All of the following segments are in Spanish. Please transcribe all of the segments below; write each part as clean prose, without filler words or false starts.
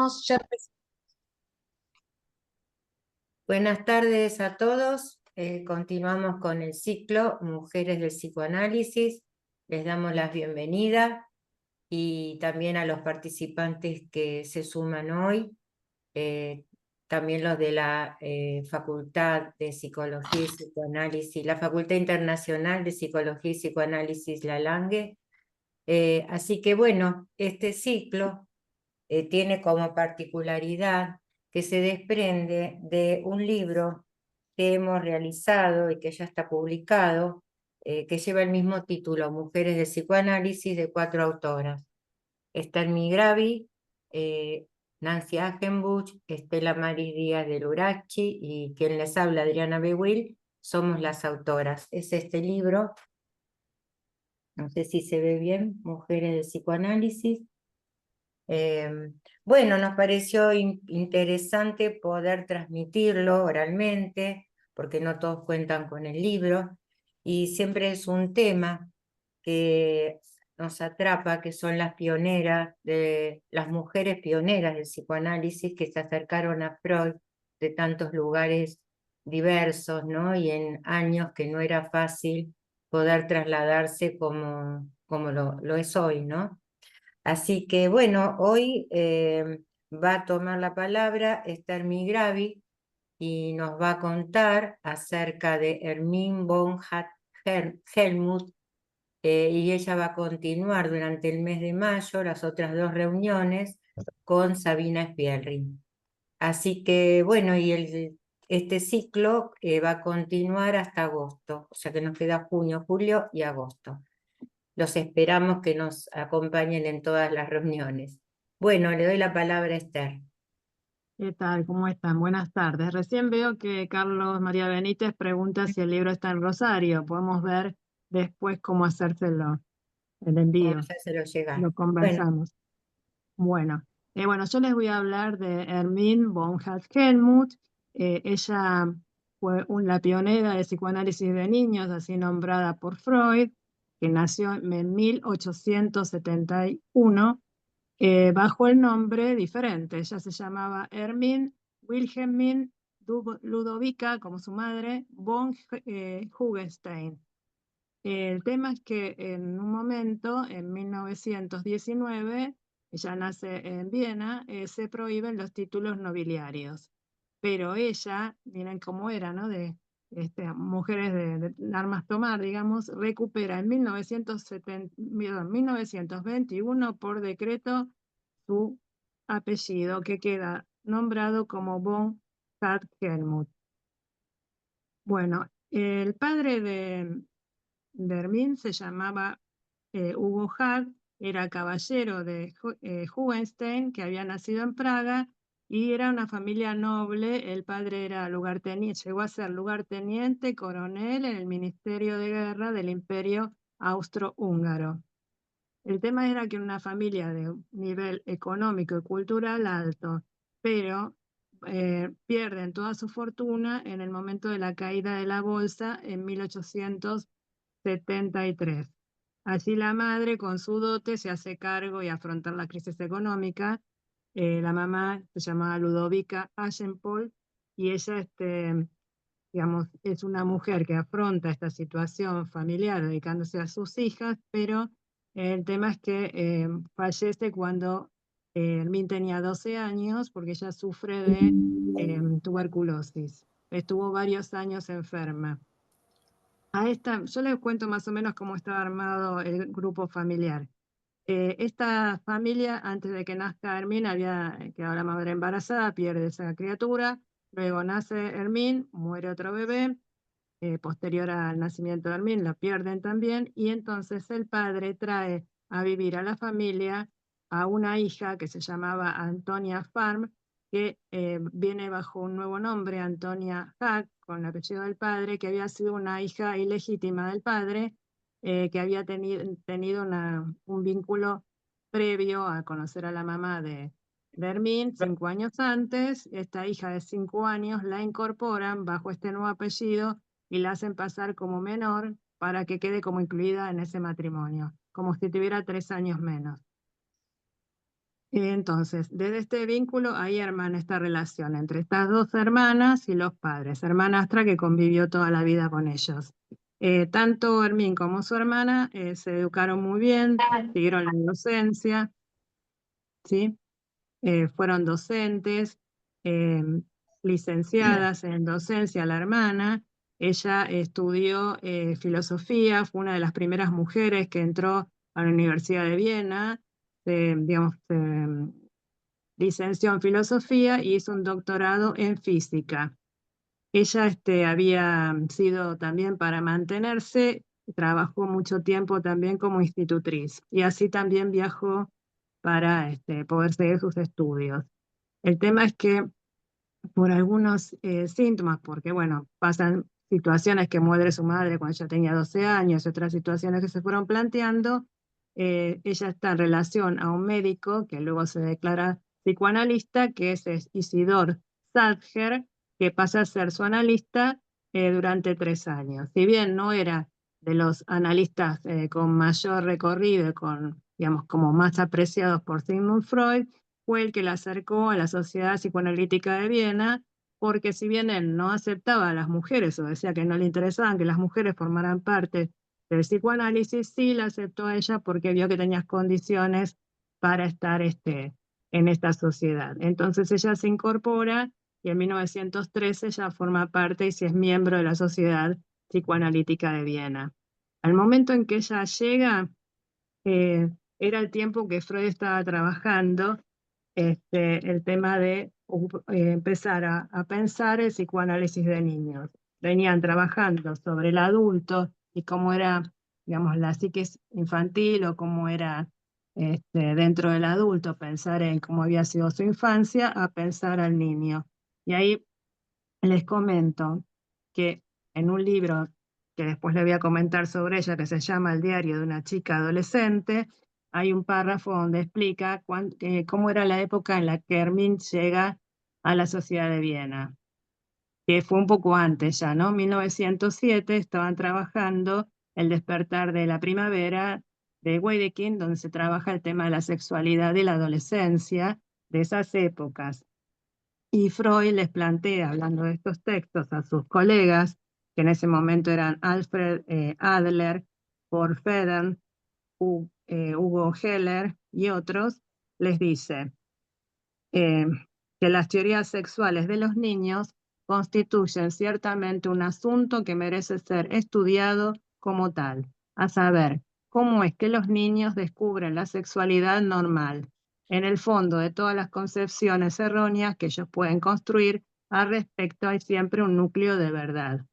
empezamos, ya Buenas tardes a todos. Continuamos con el ciclo Mujeres del Psicoanálisis. Les damos la bienvenida y también a los participantes que se suman hoy, también los de la Facultad de Psicología y Psicoanálisis, la Facultad Internacional de Psicología y Psicoanálisis La Lange. Así que bueno, este ciclo tiene como particularidad que se desprende de un libro que hemos realizado y que ya está publicado, que lleva el mismo título, Mujeres de Psicoanálisis, de 4 autoras. Esther Migravi, Nancy Achenbuch, Estela Maris Díaz de Lurachi y quien les habla, Adriana Bewill, somos las autoras. Es este libro, no sé si se ve bien, Mujeres de Psicoanálisis. Bueno, nos pareció interesante poder transmitirlo oralmente, porque no todos cuentan con el libro, y siempre es un tema que nos atrapa, que son las pioneras, las mujeres pioneras del psicoanálisis que se acercaron a Freud de tantos lugares diversos, ¿no? Y en años que no era fácil poder trasladarse como lo es hoy, ¿no? Así que bueno, hoy va a tomar la palabra Esther Migravi y nos va a contar acerca de Hermine von Helmut, y ella va a continuar durante el mes de mayo las otras 2 reuniones con Sabina Spielring. Así que bueno, este ciclo va a continuar hasta agosto, o sea que nos queda junio, julio y agosto. Los esperamos que nos acompañen en todas las reuniones. Bueno, le doy la palabra a Esther. ¿Qué tal? ¿Cómo están? Buenas tardes. Recién veo que Carlos María Benítez pregunta si el libro está en Rosario. Podemos ver después cómo hacérselo, el envío. Vamos a hacerlo llegar. Lo Bueno, conversamos. Bueno, yo les voy a hablar de Hermine von Helmut. Ella fue la pionera de psicoanálisis de niños, así nombrada por Freud, que nació en 1871. Bajo el nombre diferente. Ella se llamaba Hermine Wilhelmine Ludovica, como su madre, von Hugenstein. El tema es que en un momento, en 1919, ella nace en Viena, se prohíben los títulos nobiliarios. Pero ella, miren cómo era, ¿no? De mujeres de armas tomar, digamos, recupera en 1921 por decreto su apellido, que queda nombrado como von Helmut. Bueno, el padre de Hermine se llamaba Hugo Hart, era caballero de Hohenstein, que había nacido en Praga, y era una familia noble. El padre era lugarteniente, llegó a ser lugarteniente coronel en el Ministerio de Guerra del Imperio Austrohúngaro. El tema era que era una familia de un nivel económico y cultural alto, pero pierden toda su fortuna en el momento de la caída de la bolsa en 1873. Así la madre, con su dote, se hace cargo y afrontar la crisis económica. La mamá se llamaba Ludovica Aschenpohl y ella, digamos, es una mujer que afronta esta situación familiar dedicándose a sus hijas, pero el tema es que fallece cuando Hermín tenía 12 años porque ella sufre de tuberculosis. Estuvo varios años enferma. Yo les cuento más o menos cómo estaba armado el grupo familiar. Esta familia, antes de que nazca Hermín, había quedado la madre embarazada, pierde esa criatura, luego nace Hermín, muere otro bebé, posterior al nacimiento de Hermín la pierden también, y entonces el padre trae a vivir a la familia a una hija que se llamaba Antonia Farm, que viene bajo un nuevo nombre, Antonia Hack, con el apellido del padre, que había sido una hija ilegítima del padre, que había tenido un vínculo previo a conocer a la mamá de Hermín 5 años antes. Esta hija de 5 años la incorporan bajo este nuevo apellido y la hacen pasar como menor para que quede como incluida en ese matrimonio, como si tuviera 3 años menos. Entonces, desde este vínculo ahí hermana esta relación entre estas dos hermanas y los padres, hermanastra que convivió toda la vida con ellos. Tanto Hermín como su hermana se educaron muy bien, siguieron la docencia, ¿sí? Fueron docentes, eh, licenciadas en docencia la hermana. Ella estudió filosofía, fue una de las primeras mujeres que entró a la Universidad de Viena, digamos, licenció en filosofía y hizo un doctorado en física. Ella había sido también para mantenerse, trabajó mucho tiempo también como institutriz y así también viajó para poder seguir sus estudios. El tema es que por algunos síntomas, porque bueno, pasan situaciones que muere su madre cuando ella tenía 12 años, otras situaciones que se fueron planteando, ella está en relación a un médico que luego se declara psicoanalista, que es Isidor Sadger, que pasa a ser su analista durante 3 años. Si bien no era de los analistas con mayor recorrido y con, digamos, como más apreciados por Sigmund Freud, fue el que la acercó a la Sociedad Psicoanalítica de Viena, porque si bien él no aceptaba a las mujeres o decía que no le interesaban que las mujeres formaran parte del psicoanálisis, sí la aceptó a ella porque vio que tenía condiciones para estar en esta sociedad. Entonces ella se incorpora y en 1913 ya forma parte y si es miembro de la Sociedad Psicoanalítica de Viena. Al momento en que ella llega, eh, era el tiempo que Freud estaba trabajando el tema de empezar a pensar el psicoanálisis de niños. Venían trabajando sobre el adulto y cómo era, digamos, la psiquis infantil o cómo era dentro del adulto, pensar en cómo había sido su infancia, a pensar al niño. Y ahí les comento que en un libro que después le voy a comentar sobre ella, que se llama El diario de una chica adolescente, hay un párrafo donde explica cómo era la época en la que Hermín llega a la Sociedad de Viena, que fue un poco antes ya, ¿no? 1907 estaban trabajando El despertar de la primavera de Wedekind, donde se trabaja el tema de la sexualidad y la adolescencia de esas épocas. Y Freud les plantea, hablando de estos textos, a sus colegas, que en ese momento eran Alfred Adler, Paul Federn, Hugo Heller y otros, les dice eh, que las teorías sexuales de los niños constituyen ciertamente un asunto que merece ser estudiado como tal, a saber, cómo es que los niños descubren la sexualidad normal. En el fondo de todas las concepciones erróneas que ellos pueden construir al respecto hay siempre un núcleo de verdad.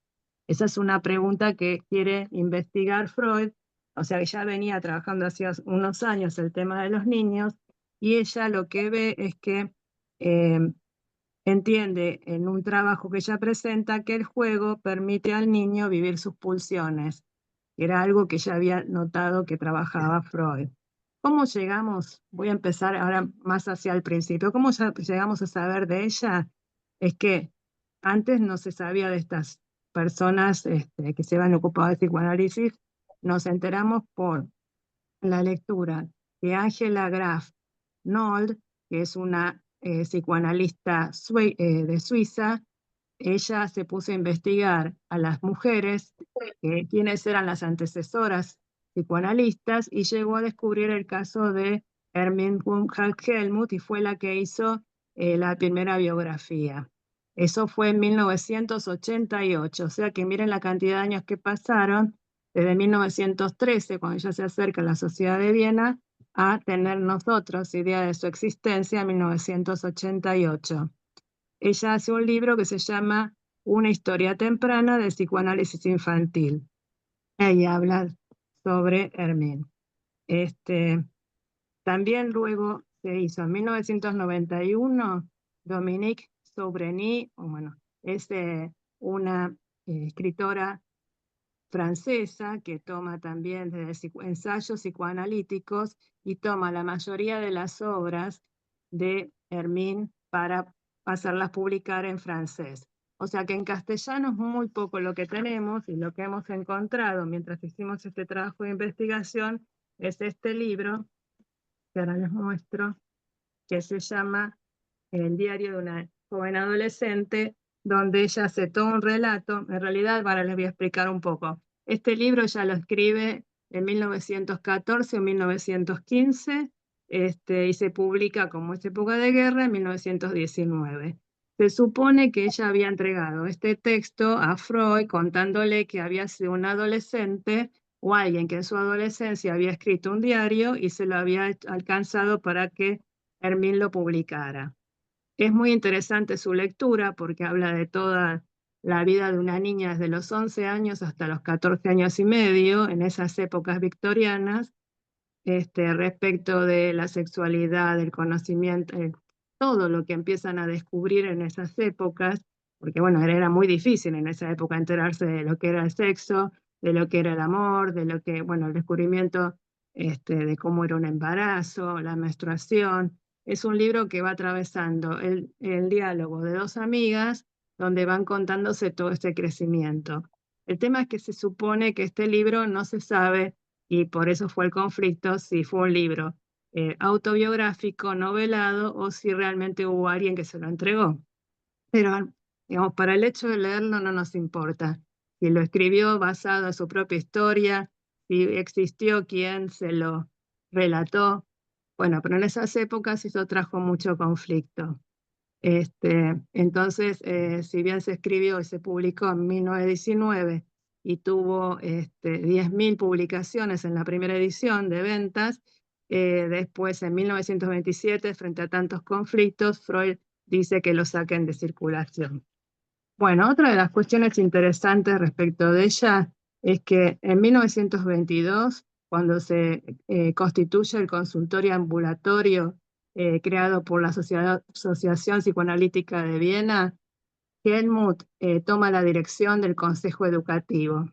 Esa es una pregunta que quiere investigar Freud, o sea que ya venía trabajando hace unos años el tema de los niños, y ella lo que ve es que eh, entiende en un trabajo que ella presenta que el juego permite al niño vivir sus pulsiones. Era algo que ya había notado que trabajaba Freud. ¿Cómo llegamos? Voy a empezar ahora más hacia el principio. ¿Cómo llegamos a saber de ella? Es que antes no se sabía de estas personas que se van ocupadas de psicoanálisis. Nos enteramos por la lectura de Angela Graf Nold, que es una psicoanalista de Suiza. Ella se puso a investigar a las mujeres, quiénes eran las antecesoras psicoanalistas, y llegó a descubrir el caso de Hermine Helmuth y fue la que hizo la primera biografía. Eso fue en 1988, o sea que miren la cantidad de años que pasaron desde 1913, cuando ella se acerca a la Sociedad de Viena, a tener nosotros idea de su existencia en 1988. Ella hace un libro que se llama Una historia temprana del psicoanálisis infantil. Ella habla sobre Hermine. También luego se hizo en 1991 Dominique Sobreny, bueno, es una escritora francesa que toma también desde ensayos psicoanalíticos y toma la mayoría de las obras de Hermine para hacerlas publicar en francés. O sea que en castellano es muy poco lo que tenemos y lo que hemos encontrado mientras hicimos este trabajo de investigación es este libro, que ahora les muestro, que se llama El diario de una joven adolescente, donde ella hace todo un relato. En realidad, ahora les voy a explicar un poco. Este libro ella lo escribe en 1914 o 1915, y se publica, como es época de guerra, en 1919. Se supone que ella había entregado este texto a Freud contándole que había sido un adolescente o alguien que en su adolescencia había escrito un diario y se lo había alcanzado para que Hermín lo publicara. Es muy interesante su lectura porque habla de toda la vida de una niña desde los 11 años hasta los 14 años y medio, en esas épocas victorianas, respecto de la sexualidad, del conocimiento, todo lo que empiezan a descubrir en esas épocas, porque bueno, era muy difícil en esa época enterarse de lo que era el sexo, de lo que era el amor, de lo que, bueno, el descubrimiento de cómo era un embarazo, la menstruación. Es un libro que va atravesando el diálogo de dos amigas donde van contándose todo este crecimiento. El tema es que se supone que este libro no se sabe, y por eso fue el conflicto, si fue un libro autobiográfico, novelado, o si realmente hubo alguien que se lo entregó. Pero, digamos, para el hecho de leerlo no nos importa. Si lo escribió basado en su propia historia, si existió quien se lo relató. Bueno, pero en esas épocas eso trajo mucho conflicto. Entonces, si bien se escribió y se publicó en 1919 y tuvo 10.000 publicaciones en la primera edición de ventas, después en 1927, frente a tantos conflictos, Freud dice que lo saquen de circulación. Bueno, otra de las cuestiones interesantes respecto de ella es que en 1922, cuando se constituye el consultorio ambulatorio creado por la Asociación Psicoanalítica de Viena, Helmut toma la dirección del Consejo Educativo.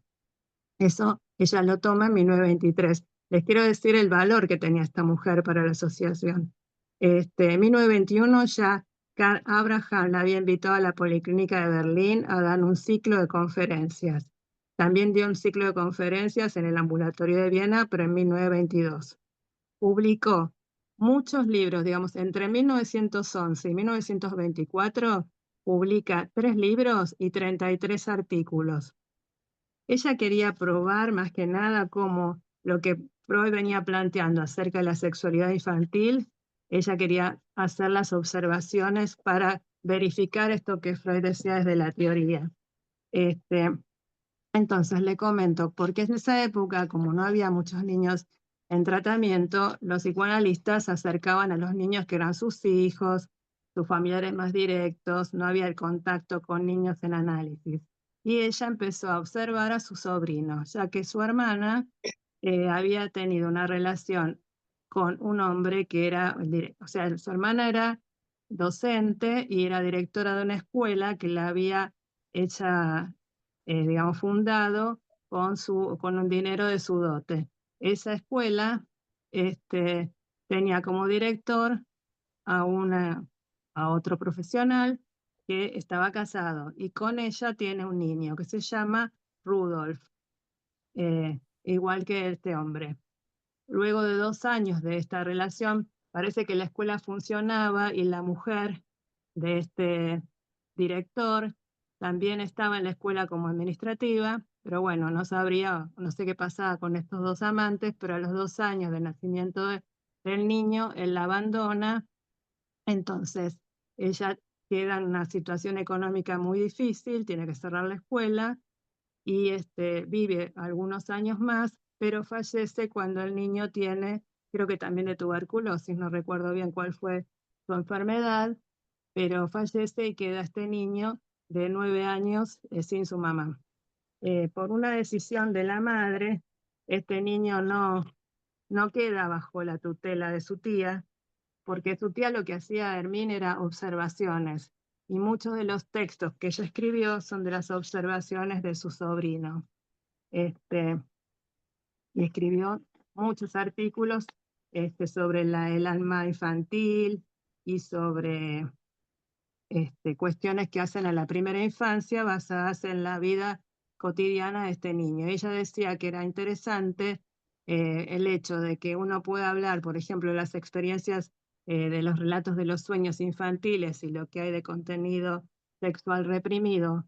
Eso ella lo toma en 1923. Les quiero decir el valor que tenía esta mujer para la asociación. En 1921 ya Karl Abraham la había invitado a la Policlínica de Berlín a dar un ciclo de conferencias. También dio un ciclo de conferencias en el ambulatorio de Viena, pero en 1922. Publicó muchos libros, digamos, entre 1911 y 1924, publica 3 libros y 33 artículos. Ella quería probar más que nada cómo lo que Freud venía planteando acerca de la sexualidad infantil, ella quería hacer las observaciones para verificar esto que Freud decía desde la teoría. Entonces le comento, porque en esa época, como no había muchos niños en tratamiento, los psicoanalistas se acercaban a los niños que eran sus hijos, sus familiares más directos, no había el contacto con niños en análisis. Y ella empezó a observar a su sobrino, ya que su hermana había tenido una relación con un hombre que era, o sea, su hermana era docente y era directora de una escuela que la había hecha, digamos, fundado con un dinero de su dote. Esa escuela tenía como director a, a otro profesional que estaba casado y con ella tiene un niño que se llama Rudolf, igual que este hombre. Luego de 2 años de esta relación, parece que la escuela funcionaba y la mujer de este director también estaba en la escuela como administrativa, pero bueno, no sabría, no sé qué pasaba con estos 2 amantes, pero a los 2 años del nacimiento del niño, él la abandona. Entonces ella queda en una situación económica muy difícil, tiene que cerrar la escuela y vive algunos años más, pero fallece cuando el niño tiene, creo que también de tuberculosis, no recuerdo bien cuál fue su enfermedad, pero fallece y queda este niño de 9 años sin su mamá. Por una decisión de la madre, este niño no queda bajo la tutela de su tía, porque su tía lo que hacía Hermín era observaciones, y muchos de los textos que ella escribió son de las observaciones de su sobrino. Y escribió muchos artículos sobre el alma infantil y sobre cuestiones que hacen a la primera infancia basadas en la vida cotidiana de este niño. Ella decía que era interesante el hecho de que uno pueda hablar, por ejemplo, de las experiencias de los relatos de los sueños infantiles y lo que hay de contenido sexual reprimido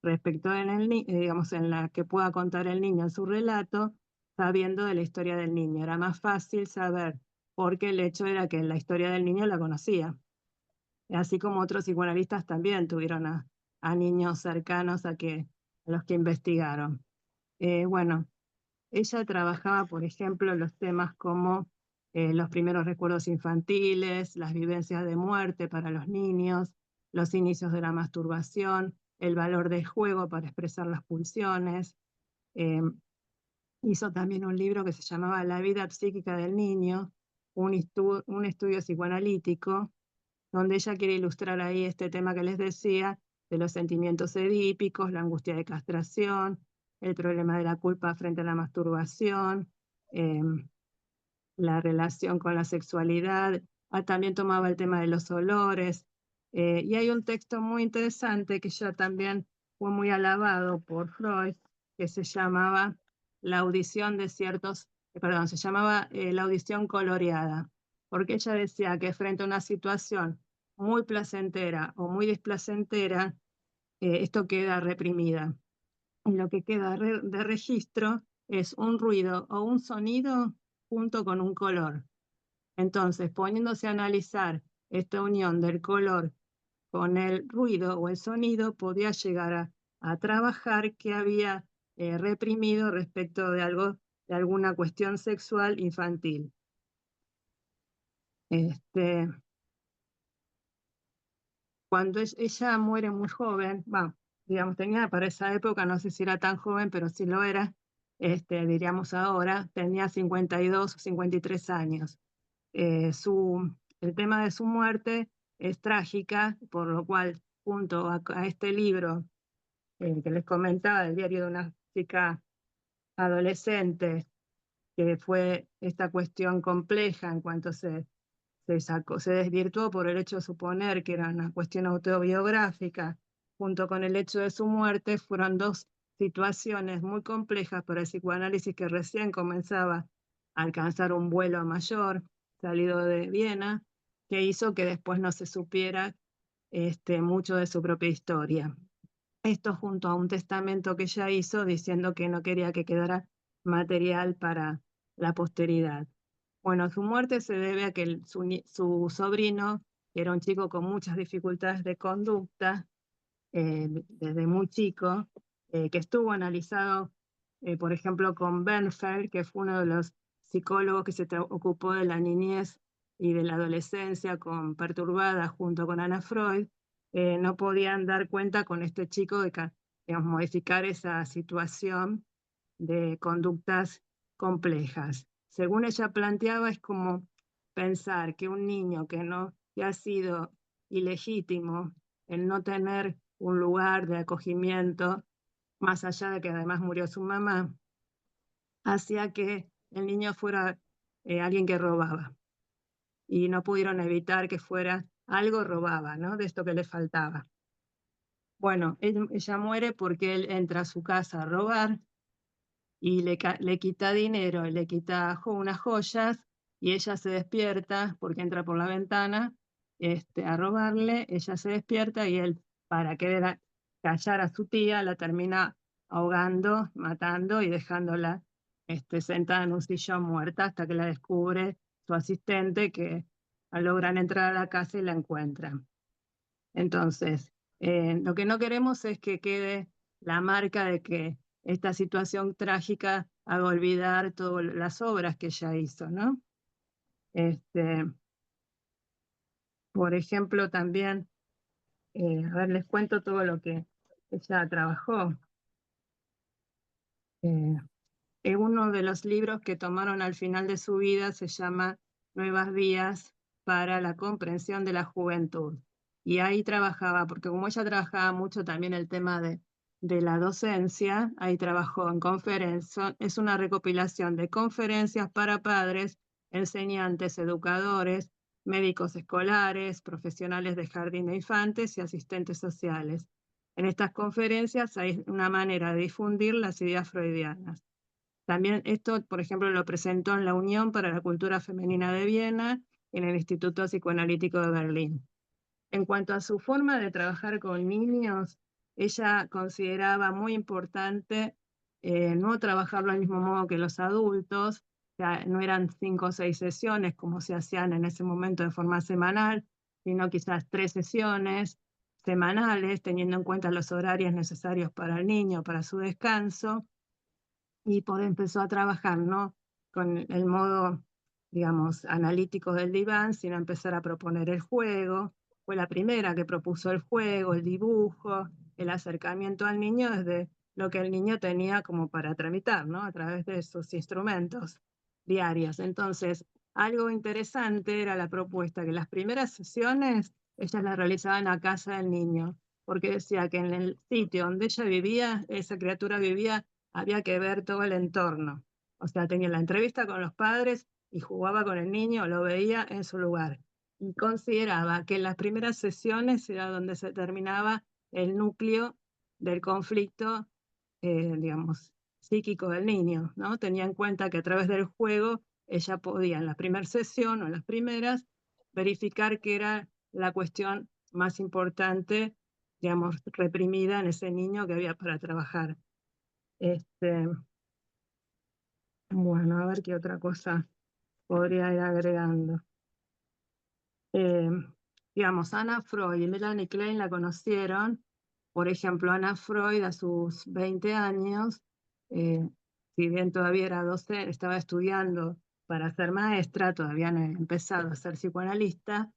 respecto digamos, en la que pueda contar el niño en su relato, sabiendo de la historia del niño. Era más fácil saber, porque el hecho era que la historia del niño la conocía. Así como otros psicoanalistas también tuvieron a niños cercanos a los que investigaron. Bueno, ella trabajaba, por ejemplo, los temas como los primeros recuerdos infantiles, las vivencias de muerte para los niños, los inicios de la masturbación, el valor del juego para expresar las pulsiones. Eh, Hizo también un libro que se llamaba La vida psíquica del niño, un estudio psicoanalítico, donde ella quiere ilustrar ahí este tema que les decía, de los sentimientos edípicos, la angustia de castración, el problema de la culpa frente a la masturbación, la relación con la sexualidad. También tomaba el tema de los olores. Y hay un texto muy interesante que ya también fue muy alabado por Freud, que se llamaba La audición de ciertos, perdón, se llamaba La audición coloreada, porque ella decía que frente a una situación muy placentera o muy displacentera, esto queda reprimida. Y lo que queda de registro es un ruido o un sonido junto con un color. Entonces, poniéndose a analizar esta unión del color con el ruido o el sonido, podía llegar a trabajar que había reprimido respecto de algo, de alguna cuestión sexual infantil. Este, cuando ella muere muy joven, digamos, tenía para esa época, no sé si era tan joven, pero sí lo era, diríamos ahora, tenía 52 o 53 años. El tema de su muerte es trágica, por lo cual, junto a este libro que les comentaba, el diario de una chica adolescente, que fue esta cuestión compleja en cuanto se desvirtuó por el hecho de suponer que era una cuestión autobiográfica, junto con el hecho de su muerte, fueron dos situaciones muy complejas para el psicoanálisis que recién comenzaba a alcanzar un vuelo mayor, salido de Viena, que hizo que después no se supiera mucho de su propia historia. Esto junto a un testamento que ella hizo diciendo que no quería que quedara material para la posteridad. Bueno, su muerte se debe a que su sobrino, que era un chico con muchas dificultades de conducta, desde muy chico, que estuvo analizado, por ejemplo, con Bernfeld, que fue uno de los psicólogos que se ocupó de la niñez y de la adolescencia perturbada junto con Ana Freud, no podían dar cuenta con este chico de digamos, modificar esa situación de conductas complejas. Según ella planteaba, es como pensar que un niño que ha sido ilegítimo, el no tener un lugar de acogimiento, más allá de que además murió su mamá, hacía que el niño fuera alguien que robaba. Y no pudieron evitar que fuera algo robaba, ¿no? De esto que le faltaba. Bueno, ella muere porque él entra a su casa a robar y le quita dinero, le quita unas joyas y ella se despierta porque entra por la ventana a robarle, ella se despierta y él, para querer callar a su tía, la termina ahogando, matando y dejándola sentada en un sillón muerta hasta que la descubre su asistente, que logran entrar a la casa y la encuentran. Entonces, lo que no queremos es que quede la marca de que esta situación trágica haga olvidar todas las obras que ella hizo, ¿no? Por ejemplo, también, a ver, les cuento todo lo que ella trabajó. Uno de los libros que tomaron al final de su vida se llama Nuevas vías para la comprensión de la juventud. Y ahí trabajaba, porque como ella trabajaba mucho también el tema de la docencia, ahí trabajó en conferencias, es una recopilación de conferencias para padres, enseñantes, educadores, médicos escolares, profesionales de jardín de infantes y asistentes sociales. En estas conferencias hay una manera de difundir las ideas freudianas. También esto, por ejemplo, lo presentó en la Unión para la Cultura Femenina de Viena en el Instituto Psicoanalítico de Berlín. En cuanto a su forma de trabajar con niños, ella consideraba muy importante no trabajarlo al mismo modo que los adultos, o sea, no eran 5 o 6 sesiones como se hacían en ese momento de forma semanal, sino quizás 3 sesiones semanales, teniendo en cuenta los horarios necesarios para el niño, para su descanso, y empezó a trabajar no con el modo, digamos, analítico del diván, sino empezar a proponer el juego. Fue la primera que propuso el juego, el dibujo, el acercamiento al niño desde lo que el niño tenía como para tramitar, ¿no? A través de sus instrumentos diarios. Entonces, algo interesante era la propuesta que las primeras sesiones ellas las realizaban a casa del niño, porque decía que en el sitio donde ella vivía, esa criatura vivía, había que ver todo el entorno. O sea, tenía la entrevista con los padres y jugaba con el niño, lo veía en su lugar. Y consideraba que en las primeras sesiones era donde se terminaba el núcleo del conflicto, digamos, psíquico del niño, ¿no? Tenía en cuenta que a través del juego ella podía en la primera sesión o en las primeras verificar que era la cuestión más importante, digamos, reprimida en ese niño que había para trabajar. Bueno, a ver qué otra cosa podría ir agregando. Eh, digamos, Anna Freud y Melanie Klein la conocieron. Por ejemplo, Anna Freud a sus 20 años, eh, si bien todavía era docente, estaba estudiando para ser maestra, todavía no había empezado a ser psicoanalista,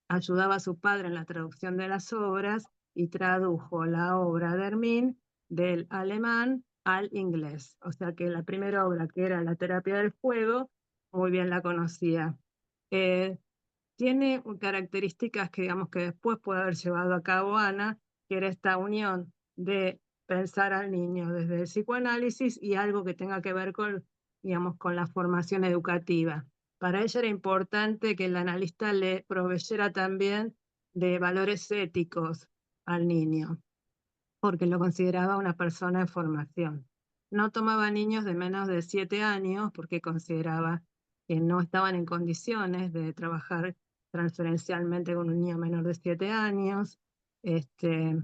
ayudaba a su padre en la traducción de las obras y tradujo la obra de Hermín del alemán al inglés. O sea que la primera obra, que era La terapia del fuego, muy bien la conocía. Eh, Tiene características que digamos que después puede haber llevado a cabo Ana, que era esta unión de pensar al niño desde el psicoanálisis y algo que tenga que ver con, digamos, con la formación educativa. Para ella era importante que el analista le proveyera también de valores éticos al niño, porque lo consideraba una persona en formación. No tomaba niños de menos de 7 años porque consideraba que no estaban en condiciones de trabajar transferencialmente con un niño menor de 7 años. Este,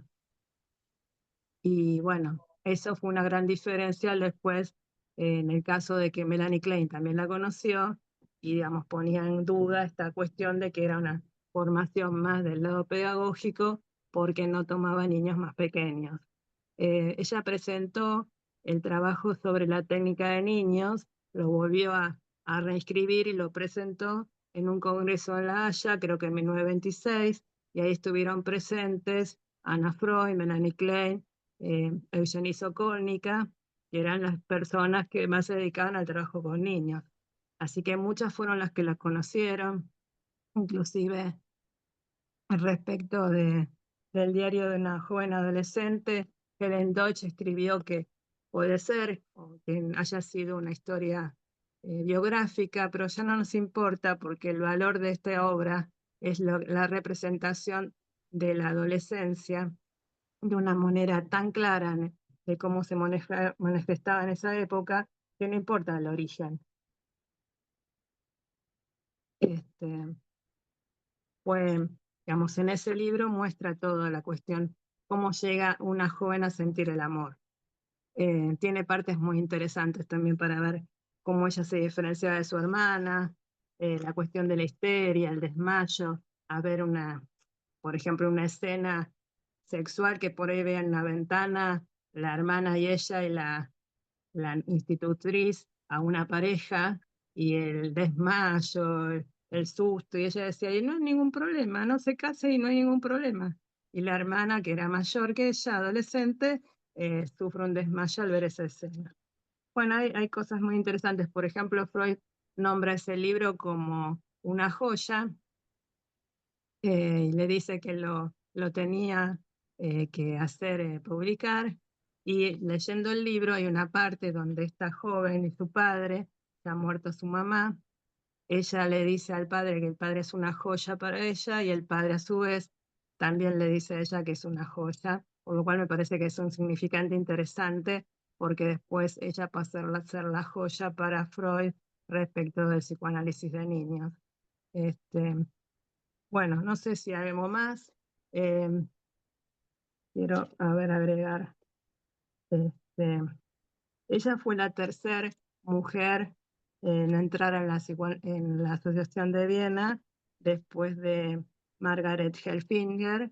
y bueno, eso fue una gran diferencia después en el caso de que Melanie Klein también la conoció y digamos ponía en duda esta cuestión de que era una formación más del lado pedagógico porque no tomaba niños más pequeños. Ella presentó el trabajo sobre la técnica de niños, lo volvió a reescribir y lo presentó en un congreso en La Haya, creo que en 1926, y ahí estuvieron presentes Anna Freud, Melanie Klein, Eugenie Sokolnica, que eran las personas que más se dedicaban al trabajo con niños. Así que muchas fueron las que las conocieron, inclusive respecto del diario de una joven adolescente, Helen Deutsch escribió que puede ser o que haya sido una historia biográfica, pero ya no nos importa porque el valor de esta obra es la representación de la adolescencia de una manera tan clara de cómo se manifestaba en esa época, que no importa el origen. Este, Fue, digamos, en ese libro muestra toda la cuestión, cómo llega una joven a sentir el amor. Tiene partes muy interesantes también para ver cómo ella se diferencia de su hermana, la cuestión de la histeria, el desmayo, a ver por ejemplo, una escena sexual que por ahí ve en la ventana la hermana y ella y la institutriz a una pareja y el desmayo, el susto, y ella decía, y no hay ningún problema, no se case y no hay ningún problema. Y la hermana, que era mayor que ella, adolescente, sufre un desmayo al ver esa escena. Bueno, hay cosas muy interesantes. Por ejemplo, Freud nombra ese libro como una joya, y le dice que lo tenía que hacer publicar. Y leyendo el libro hay una parte donde esta joven y su padre, se ha muerto su mamá, ella le dice al padre que el padre es una joya para ella y el padre a su vez también le dice a ella que es una joya, por lo cual me parece que es un significante interesante porque después ella pasa a ser la joya para Freud respecto del psicoanálisis de niños. Este, bueno, no sé si haremos más. Eh, quiero, a ver, agregar. Este, ella fue la tercera mujer en entrar en en la Asociación de Viena después de Margaret Helfinger,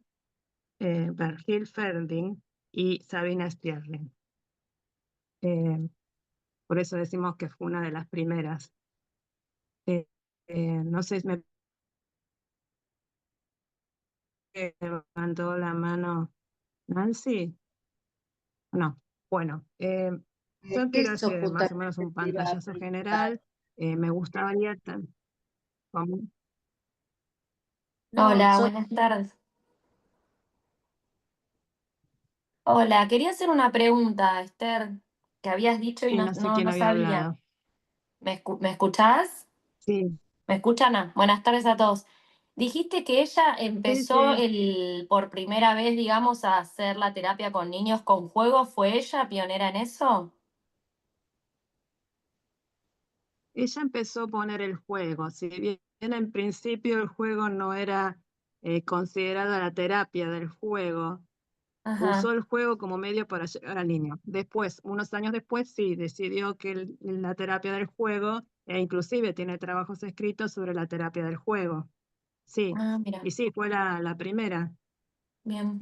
Bertil Ferding y Sabina Stierling. Eh, por eso decimos que fue una de las primeras. Eh, no sé, me levantó la mano Nancy. No, bueno, yo quiero Eso hacer más o menos justamente un te iba a pantallazo preguntar. general. Me gustaría, ¿cómo? No, Hola, yo buenas tardes. Hola, quería hacer una pregunta, Esther, que habías dicho y Sí, no sé quién no había sabía. hablado. ¿Me escuchás? Sí, ¿Me escuchan? Buenas tardes a todos. Dijiste que ella sí, empezó sí. por primera vez, digamos, a hacer la terapia con niños con juego. ¿Fue ella pionera en eso? Ella empezó a poner el juego. Si bien en principio el juego no era considerado la terapia del juego, usó Ajá. el juego como medio para llegar al niño. Después, unos años después, sí, decidió que la terapia del juego, e inclusive tiene trabajos escritos sobre la terapia del juego. Sí, Ah, mira, y sí, fue la primera, bien.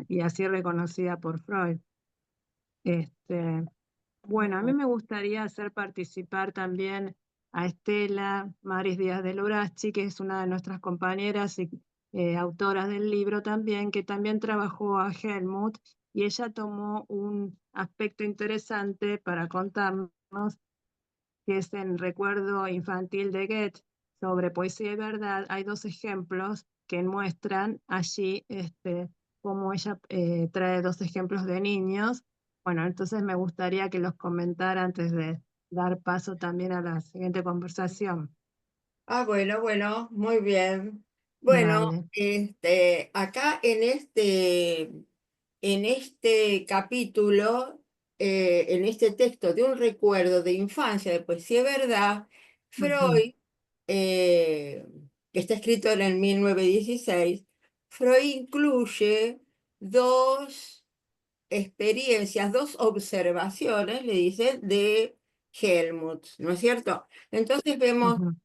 y así reconocida por Freud. Este, bueno, a mí me gustaría hacer participar también a Estela Maris Díaz de Lurachi, que es una de nuestras compañeras y autoras del libro también, que también trabajó a Helmut, y ella tomó un aspecto interesante para contarnos, que es en Recuerdo Infantil de Goethe sobre poesía y verdad. Hay dos ejemplos que muestran allí cómo ella trae dos ejemplos de niños. Bueno, entonces me gustaría que los comentara antes de dar paso también a la siguiente conversación. Ah, bueno, muy bien. Bueno, Dale. acá en este capítulo, en este texto de un recuerdo de infancia de poesía y verdad, Ujú, Freud, eh, que está escrito en el 1916, Freud incluye dos experiencias, dos observaciones, le dicen, de Helmut, ¿no es cierto? Entonces vemos ujú,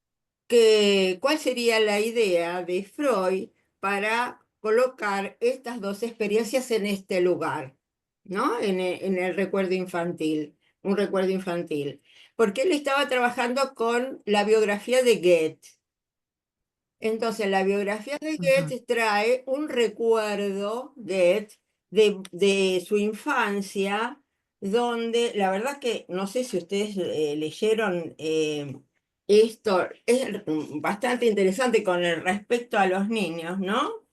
que cuál sería la idea de Freud para colocar estas dos experiencias en este lugar, ¿no? En el recuerdo infantil, un recuerdo infantil. Porque él estaba trabajando con la biografía de Goethe. Entonces, la biografía de ujú. Goethe trae un recuerdo, Goethe, de su infancia, donde la verdad que no sé si ustedes leyeron esto, es bastante interesante con el respecto a los niños, ¿no?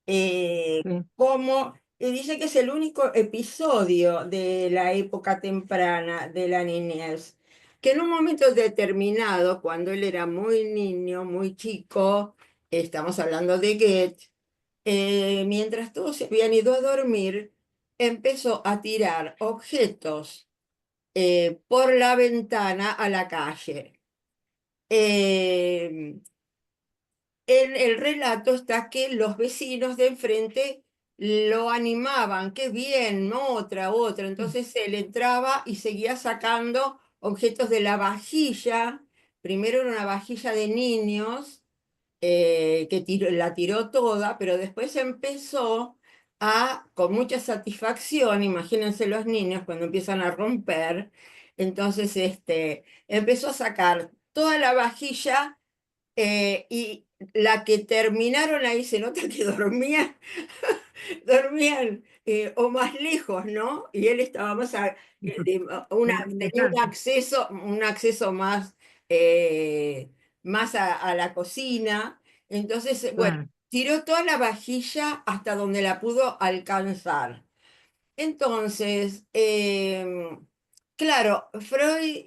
eh, Sí, Como dice que es el único episodio de la época temprana de la niñez, que en un momento determinado, cuando él era muy niño, muy chico, estamos hablando de Goethe, mientras todos se habían ido a dormir, empezó a tirar objetos por la ventana a la calle. Eh, en el relato está que los vecinos de enfrente lo animaban, qué bien, otra. sí, Entonces él entraba y seguía sacando objetos de la vajilla. Primero era una vajilla de niños, la tiró toda, pero después empezó con mucha satisfacción, imagínense los niños cuando empiezan a romper, entonces empezó a sacar toda la vajilla y la que terminaron ahí se nota que dormían o más lejos, ¿no? Y él estaba más tenía lejano, un acceso más, eh, más a la cocina. Entonces, bueno, claro. tiró toda la vajilla hasta donde la pudo alcanzar. Entonces, claro, Freud,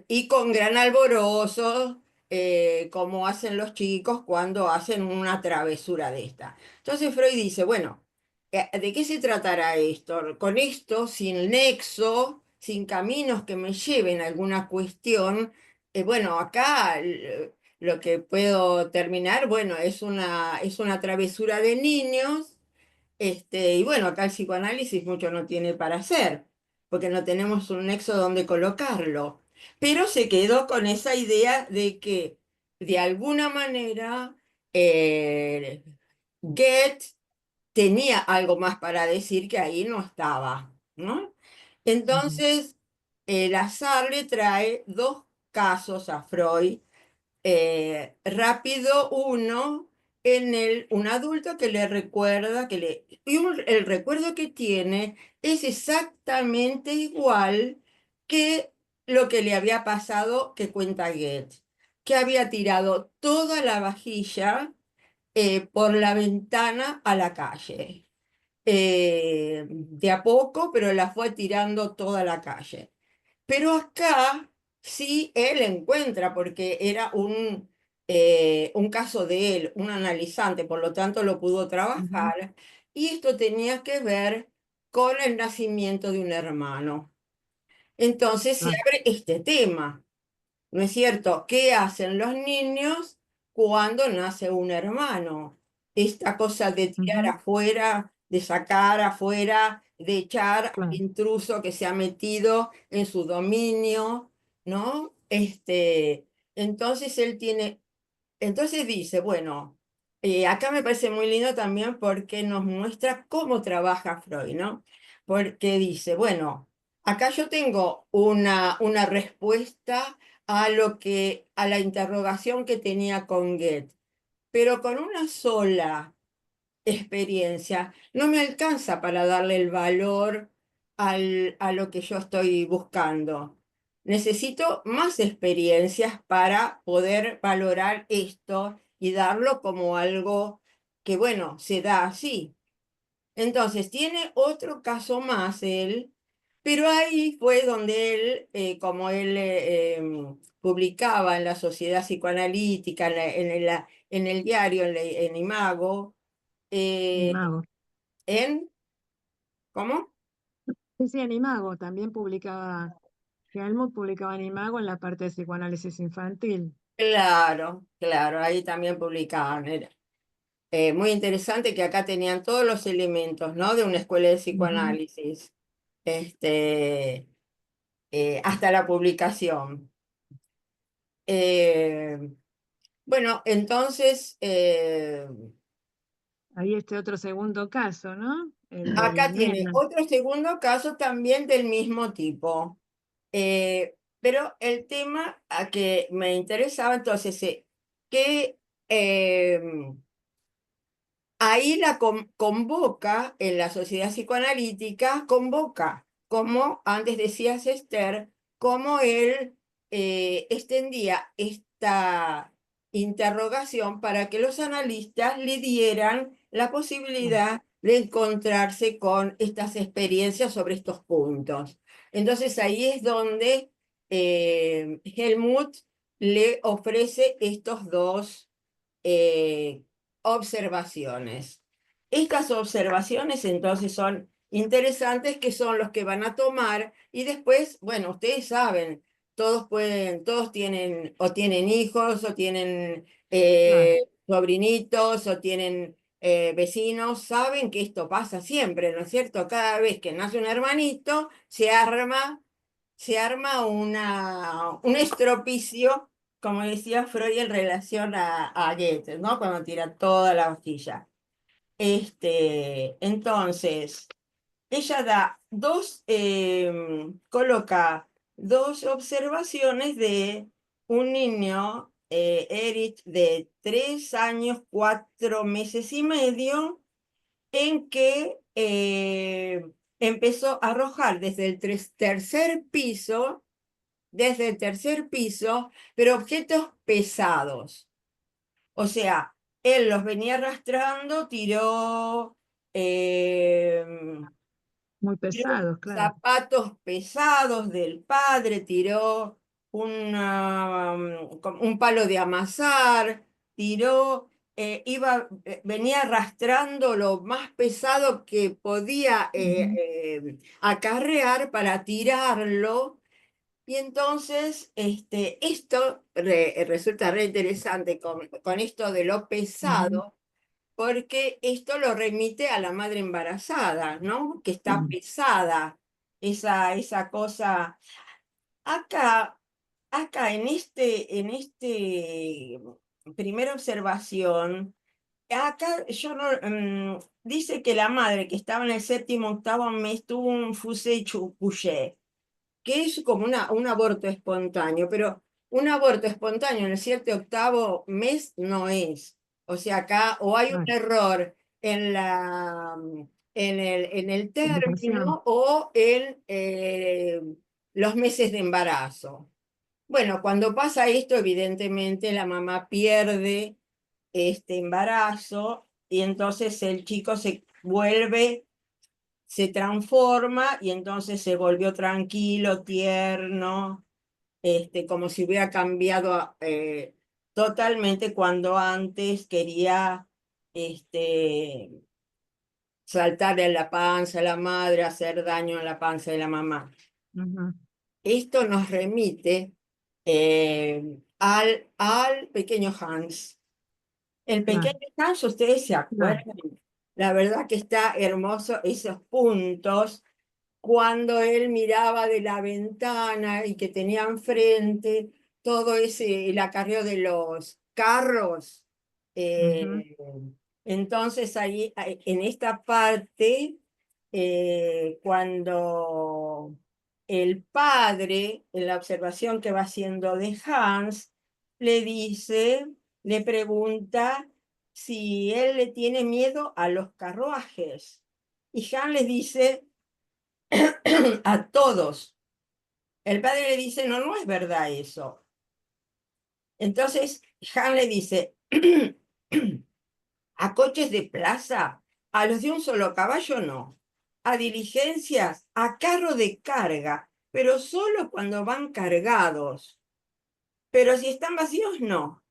y con gran alborozo, como hacen los chicos cuando hacen una travesura de esta. Entonces Freud dice, bueno, ¿de qué se tratará esto? Con esto, sin nexo, sin caminos que me lleven a alguna cuestión, bueno, acá lo que puedo terminar, bueno, es una travesura de niños. Y bueno, acá el psicoanálisis mucho no tiene para hacer, porque no tenemos un nexo donde colocarlo. Pero se quedó con esa idea de que, de alguna manera, eh, Goethe tenía algo más para decir que ahí no estaba, ¿no? Ujú. Entonces, el azar le trae dos casos a Freud. Rápido uno un adulto que le recuerda el recuerdo que tiene es exactamente igual que lo que le había pasado que cuenta Goethe, que había tirado toda la vajilla por la ventana a la calle. De a poco, pero la fue tirando toda la calle. Pero acá sí él encuentra, porque era un caso de él, un analizante, por lo tanto lo pudo Ujú. trabajar, y esto tenía que ver con el nacimiento de un hermano. Entonces se Ah, abre este tema. ¿No es cierto? ¿Qué hacen los niños cuando nace un hermano? Esta cosa de tirar ujú, afuera, de sacar afuera, de echar al claro. intruso que se ha metido en su dominio, ¿no? Entonces él tiene entonces dice, bueno, acá me parece muy lindo también porque nos muestra cómo trabaja Freud, ¿no? Porque dice, bueno, acá yo tengo una respuesta a la interrogación que tenía con Goethe, pero con una sola experiencia no me alcanza para darle el valor a lo que yo estoy buscando. Necesito más experiencias para poder valorar esto y darlo como algo que, bueno, se da así. Entonces, tiene otro caso más él, pero ahí fue donde él, como él publicaba en la Sociedad Psicoanalítica, en el diario, en Imago, eh, Animago. en, ¿cómo? Sí, sí, Animago. También publicaba, Helmut publicaba Animago en la parte de psicoanálisis infantil. Claro, claro, ahí también publicaban. Era, muy interesante que acá tenían todos los elementos, ¿no? De una escuela de Ujú. psicoanálisis, hasta la publicación. Eh, bueno, entonces, Ahí este otro segundo caso, ¿no? El de la acá tiene nena. otro segundo caso también del mismo tipo. Pero el tema a que me interesaba entonces, que ahí convoca en la sociedad psicoanalítica, convoca, como antes decías Esther, cómo él extendía esta interrogación para que los analistas le dieran la posibilidad de encontrarse con estas experiencias sobre estos puntos. Entonces ahí es donde Helmut le ofrece estos dos eh, observaciones. Estas observaciones entonces son interesantes, que son los que van a tomar y después, bueno, ustedes saben, todos tienen o tienen hijos o tienen Claro. sobrinitos o tienen vecinos, saben que esto pasa siempre, ¿no es cierto? Cada vez que nace un hermanito, se arma un estropicio, como decía Freud, en relación a Goethe, ¿no? Cuando tira toda la vajilla. Entonces, ella coloca dos observaciones de un niño, Erich, de 3 años, 4 meses y medio, en que empezó a arrojar desde el tercer piso, pero objetos pesados. O sea, él los venía arrastrando, eh, Muy tiró pesados, claro. zapatos pesados del padre, tiró como un palo de amasar, venía arrastrando lo más pesado que podía Ujú. acarrear para tirarlo Y entonces, esto resulta re interesante con esto de lo Ujú, pesado, porque esto lo remite a la madre embarazada, ¿no? Que está pesada, esa cosa. Acá, acá en este primera observación, acá yo no, dice que la madre que estaba en el séptimo, octavo mes tuvo un Fusei-Couché, que es como un aborto espontáneo, pero un aborto espontáneo en el 7º, 8º mes no es. O sea, acá o hay un claro, error en el indicación. término o en los meses de embarazo. Bueno, cuando pasa esto, evidentemente la mamá pierde este embarazo y entonces el chico se transforma y entonces se volvió tranquilo, tierno, como si hubiera cambiado totalmente cuando antes quería este, saltarle a la panza a la madre, hacer daño en la panza de la mamá. Ujú, Esto nos remite al pequeño Hans. El claro, pequeño Hans, ustedes se claro. acuerdan, la verdad que está hermoso esos puntos cuando él miraba de la ventana y que tenía enfrente todo el acarreo de los carros. Ujú, eh, entonces en esta parte, cuando el padre, en la observación que va haciendo de Hans, le dice, le pregunta si él le tiene miedo a los carruajes. Y Hans le dice a todos. El padre le dice, no, no es verdad eso. Entonces Han le dice, a coches de plaza, a los de un solo caballo no. A diligencias, a carro de carga, pero solo cuando van cargados. Pero si están vacíos, no.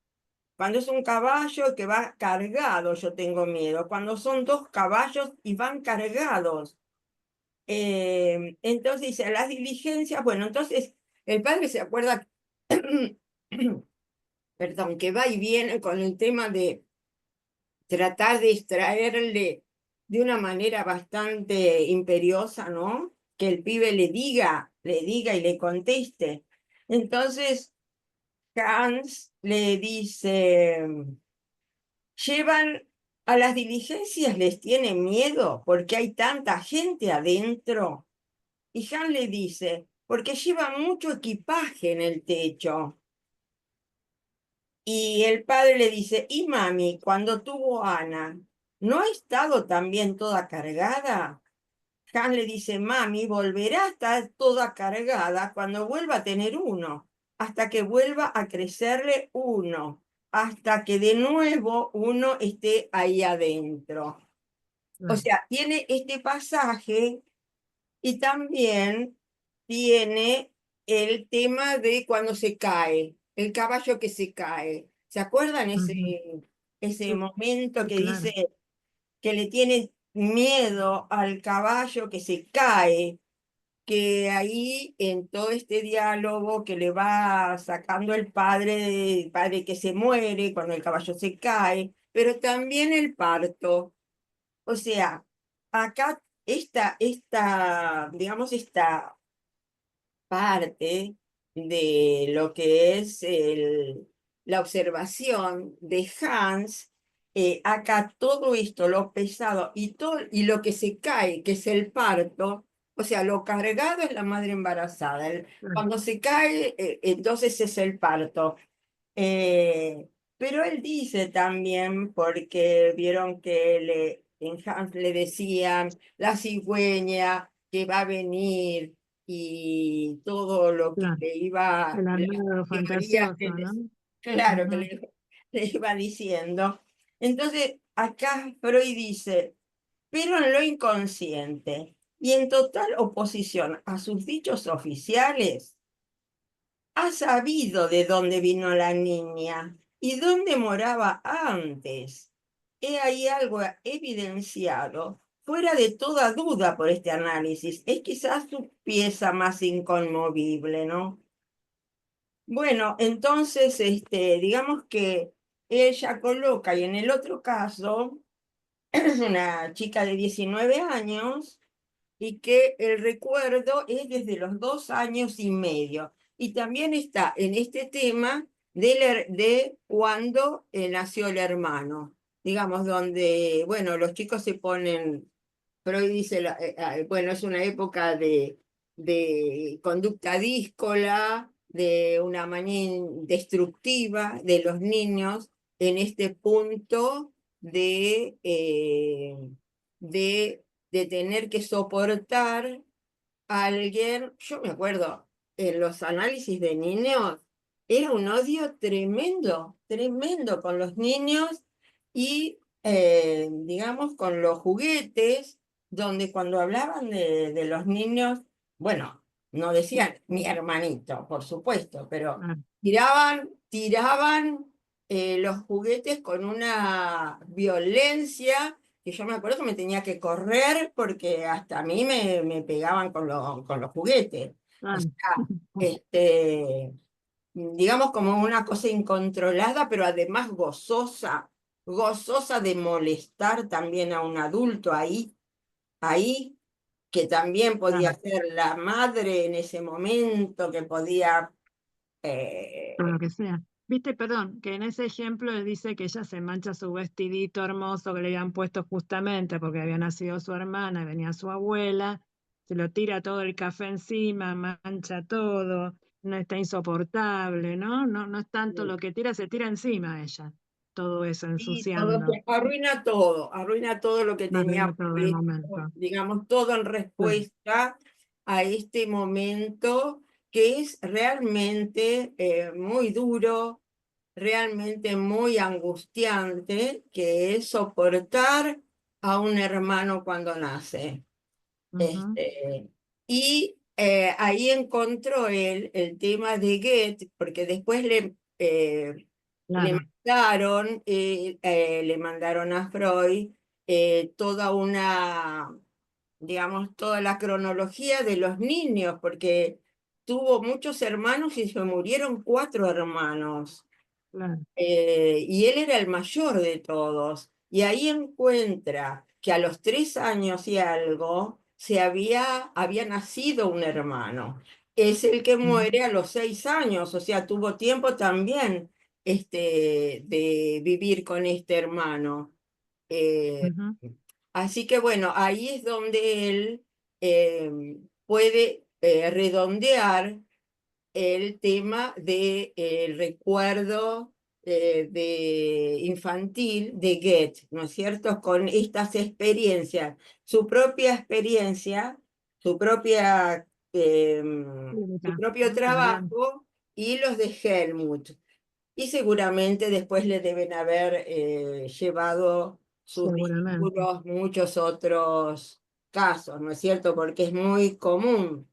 Cuando es un caballo que va cargado, yo tengo miedo. Cuando son 2 caballos y van cargados. Entonces dice, las diligencias, bueno, entonces el padre se acuerda, perdón, que va y viene con el tema de tratar de extraerle de una manera bastante imperiosa, ¿no? Que el pibe le diga y le conteste. Entonces Hans le dice, llevan a las diligencias, les tiene miedo porque hay tanta gente adentro. Y Han le dice, porque lleva mucho equipaje en el techo. Y el padre le dice, y mami, cuando tuvo a Ana, ¿no ha estado también toda cargada? Han le dice, mami, volverá a estar toda cargada cuando vuelva a tener uno, hasta que vuelva a crecerle uno, hasta que de nuevo uno esté ahí adentro. O claro. sea, tiene este pasaje. Y también tiene el tema de cuando se cae, el caballo que se cae. ¿Se acuerdan Ujú, ese sí, momento sí, que claro. dice que le tiene miedo al caballo que se cae? Que ahí en todo este diálogo que le va sacando el padre que se muere cuando el caballo se cae, pero también el parto. O sea, acá digamos, esta parte de lo que es la observación de Hans, acá todo esto, lo pesado y lo que se cae, que es el parto, o sea, lo cargado es la madre embarazada. Claro, Cuando se cae, entonces es el parto. Pero él dice también, porque vieron que en Hans le decían la cigüeña que va a venir y todo lo que claro. le iba, El las armado teorías fantasioso, ¿no? claro, que Ujú, le iba diciendo. Entonces, acá Freud dice, pero en lo inconsciente y en total oposición a sus dichos oficiales, ha sabido de dónde vino la niña y dónde moraba antes. He ahí algo evidenciado, fuera de toda duda por este análisis. Es quizás su pieza más inconmovible, ¿no? Bueno, entonces, digamos que ella coloca, y en el otro caso, es una chica de 19 años, y que el recuerdo es desde los 2 años y medio. Y también está en este tema de cuando nació el hermano, digamos, donde, bueno, los chicos se ponen, Freud dice, bueno, es una época de conducta díscola, de una manía destructiva de los niños en este punto de, de tener que soportar a alguien. Yo me acuerdo, en los análisis de niños, era un odio tremendo, tremendo con los niños y, digamos, con los juguetes, donde cuando hablaban de los niños, bueno, no decían mi hermanito, por supuesto, pero Ah, tiraban los juguetes con una violencia que yo me acuerdo que me tenía que correr porque hasta a mí me pegaban con los juguetes. O claro. sea, digamos como una cosa incontrolada, pero además gozosa, gozosa de molestar también a un adulto ahí, que también podía Claro, ser la madre en ese momento, que podía... por lo eh, que sea. Viste, perdón, que en ese ejemplo él dice que ella se mancha su vestidito hermoso que le habían puesto justamente porque había nacido su hermana, venía su abuela, se lo tira todo el café encima, mancha todo, no está insoportable, ¿no? No, no es tanto lo que tira, se tira encima a ella, todo eso Y todo, ensuciando, arruina todo lo que tenía arruina todo el puesto, momento. digamos, todo en Claro. respuesta a este momento que es realmente muy duro, realmente muy angustiante, que es soportar a un hermano cuando nace. Ujú, Este, y ahí encontró él el tema de Goethe, porque después claro, le mandaron a Freud toda una, digamos, toda la cronología de los niños, porque tuvo muchos hermanos y se murieron 4 hermanos. claro. Y él era el mayor de todos. Y ahí encuentra que a los 3 años y algo había nacido un hermano. Es el que Ujú, muere a los 6 años, o sea, tuvo tiempo también de vivir con este hermano. Eh, ujú, Así que bueno, ahí es donde él puede redondear el tema del recuerdo de infantil de Goethe, ¿no es cierto? Con estas experiencias, su propia experiencia, su propia, su clínica, propio ¿no? También, trabajo y los de Helmut. Y seguramente después le deben haber llevado sus seguramente, discípulos muchos otros casos, ¿no es cierto? Porque es muy común.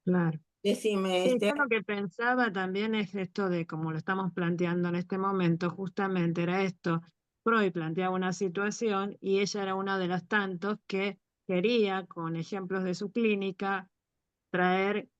claro. Decime, Sí, yo Esther. lo que pensaba también es esto de como lo estamos planteando en este momento, justamente era esto. Freud planteaba una situación y ella era una de las tantos que quería, con ejemplos de su clínica, traer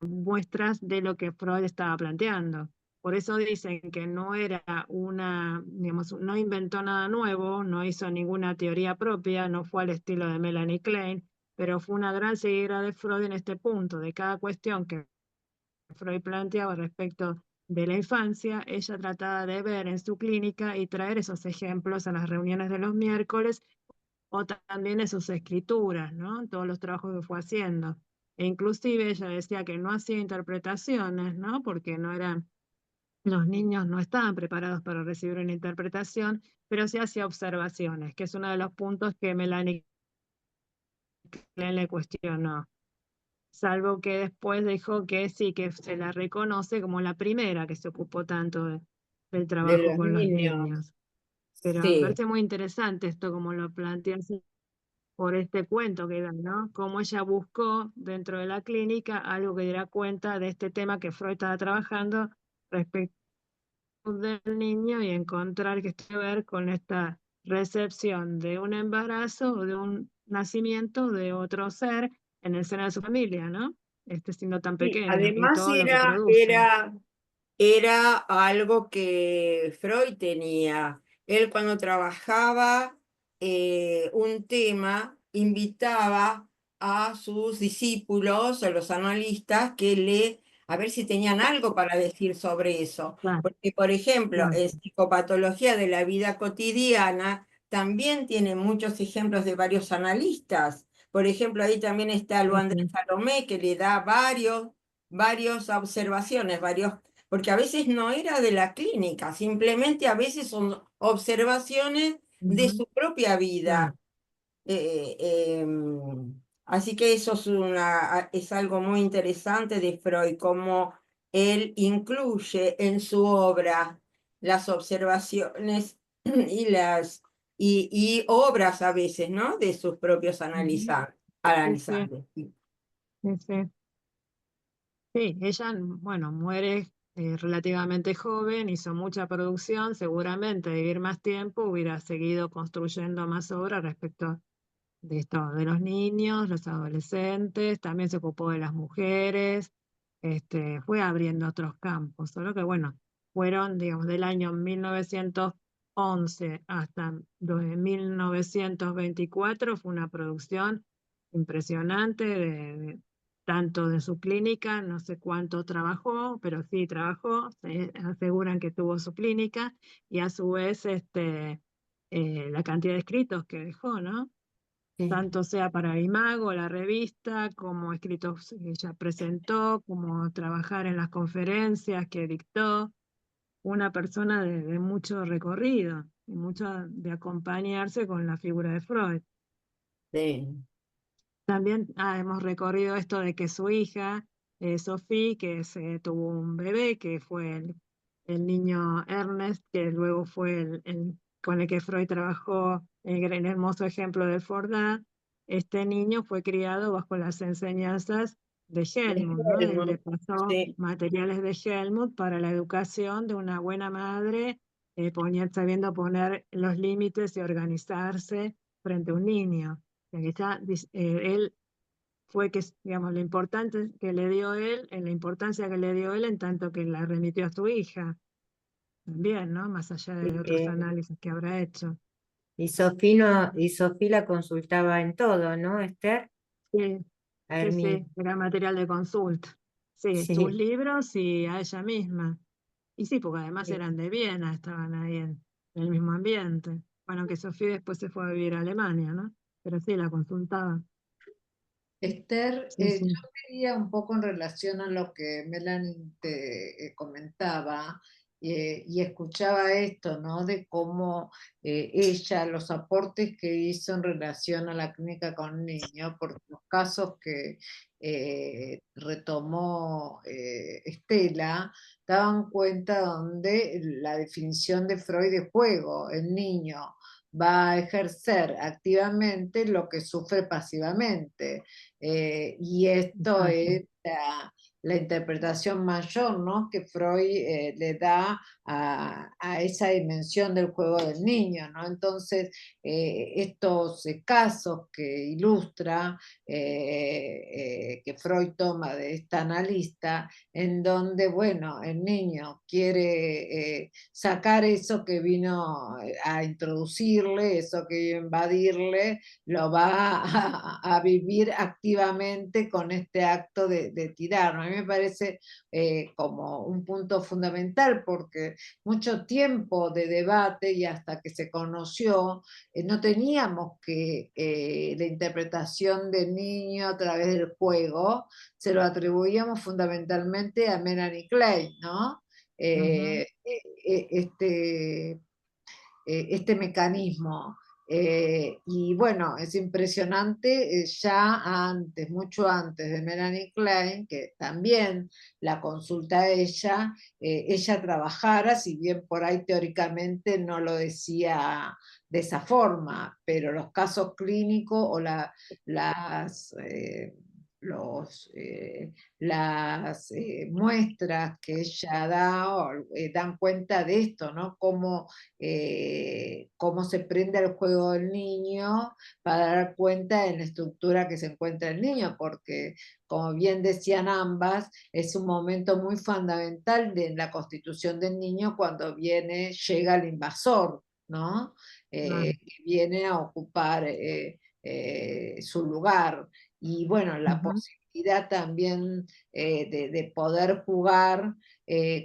muestras de lo que Freud estaba planteando. Por eso dicen que no era una, digamos, no inventó nada nuevo, no hizo ninguna teoría propia, no fue al estilo de Melanie Klein, pero fue una gran seguidora de Freud en este punto, de cada cuestión que Freud planteaba respecto de la infancia, ella trataba de ver en su clínica y traer esos ejemplos a las reuniones de los miércoles o también en sus escrituras, ¿no? Todos los trabajos que fue haciendo. E inclusive ella decía que no hacía interpretaciones, ¿no? Porque no eran, los niños no estaban preparados para recibir una interpretación, pero sí hacía observaciones, que es uno de los puntos que Melanie Klein le cuestionó. Salvo que después dijo que sí, que se la reconoce como la primera que se ocupó tanto del De trabajo los con los niños, niños. Pero me sí, parece muy interesante esto como lo planteas por este cuento que da, ¿no? Cómo ella buscó dentro de la clínica algo que diera cuenta de este tema que Freud estaba trabajando respecto del niño y encontrar que tiene que ver con esta recepción de un embarazo o de un nacimiento de otro ser en el seno de su familia, ¿no? siendo tan Sí, pequeños y además todo lo que producen. era algo que Freud tenía. Él cuando trabajaba un tema, invitaba a sus discípulos, a los analistas, a ver si tenían algo para decir sobre eso. Claro, Porque, por ejemplo, claro. en psicopatología de la vida cotidiana, también tiene muchos ejemplos de varios analistas. Por ejemplo, ahí también está Sí, Luan de sí. Salomé, que le da varias observaciones, porque a veces no era de la clínica, simplemente a veces son observaciones de Ujú, su propia claro. vida. Eh, Así que eso es algo muy interesante de Freud, cómo él incluye en su obra las observaciones y obras a veces, ¿no? De sus propios Ujú. Sí, sí, analizantes. sí, sí. Sí, ella, bueno, muere relativamente joven, hizo mucha producción, seguramente de vivir más tiempo hubiera seguido construyendo más obras respecto de esto, de los niños, los adolescentes, también se ocupó de las mujeres, fue abriendo otros campos, solo que bueno, fueron, digamos, del año 1911 hasta 1924, fue una producción impresionante, tanto de su clínica, no sé cuánto trabajó, pero sí trabajó, se aseguran que tuvo su clínica, y a su vez la cantidad de escritos que dejó, ¿no? Sí. Tanto sea para Imago, la revista, como escritos que ella presentó, como trabajar en las conferencias que dictó, una persona de mucho recorrido y mucho de acompañarse con la figura de Freud. Sí. También hemos recorrido esto de que su hija, Sophie, que tuvo un bebé, que fue el niño Ernest, que luego fue con el que Freud trabajó en el hermoso ejemplo del Fordá. Este niño fue criado bajo las enseñanzas de Helmut, ¿no? Él le pasó Sí. materiales de Helmut para la educación de una buena madre, sabiendo poner los límites y organizarse frente a un niño. O sea, que él fue que, digamos, lo importante que le dio él, en la importancia que le dio él en tanto que la remitió a su hija, también, ¿no? Más allá de otros análisis que habrá hecho. Y Sofía la consultaba en todo, ¿no, Esther? Sí, A sí, Hermín. sí, era material de consulta. Sí, sus Sí, libros y a ella misma. Y sí, porque además sí. eran de Viena, estaban ahí en el mismo ambiente. Bueno, que Sofía después se fue a vivir a Alemania, ¿no? Pero sí, la consultaba. Esther, Sí, sí. yo quería un poco en relación a lo que Melanie te comentaba y escuchaba esto, ¿no? De cómo ella, los aportes que hizo en relación a la clínica con niños, porque los casos que retomó Estela daban cuenta donde la definición de Freud de juego, el niño va a ejercer activamente lo que sufre pasivamente. Y esto Exacto. es la interpretación mayor, ¿no? Que Freud le da a esa dimensión del juego del niño, ¿no? Entonces, estos casos que ilustra, que Freud toma de esta analista, en donde, bueno, el niño quiere sacar eso que vino a introducirle, eso que vino a invadirle, lo va a vivir activamente con este acto de tirarnos. A mí me parece como un punto fundamental porque mucho tiempo de debate y hasta que se conoció, no teníamos que la interpretación del niño a través del juego, se lo atribuíamos fundamentalmente a Melanie Klein, ¿no? Ujú. Eh, eh, eh, este, este mecanismo. Y bueno, es impresionante ya antes, mucho antes de Melanie Klein, que también la consulta a ella trabajara, si bien por ahí teóricamente no lo decía de esa forma, pero los casos clínicos o las las muestras que ella da dan cuenta de esto, ¿no? Cómo se prende el juego del niño para dar cuenta de la estructura que se encuentra el niño, porque como bien decían ambas, es un momento muy fundamental de la constitución del niño cuando llega el invasor, ¿no? Que viene a ocupar su lugar. Y bueno, la Ujú. posibilidad también de poder jugar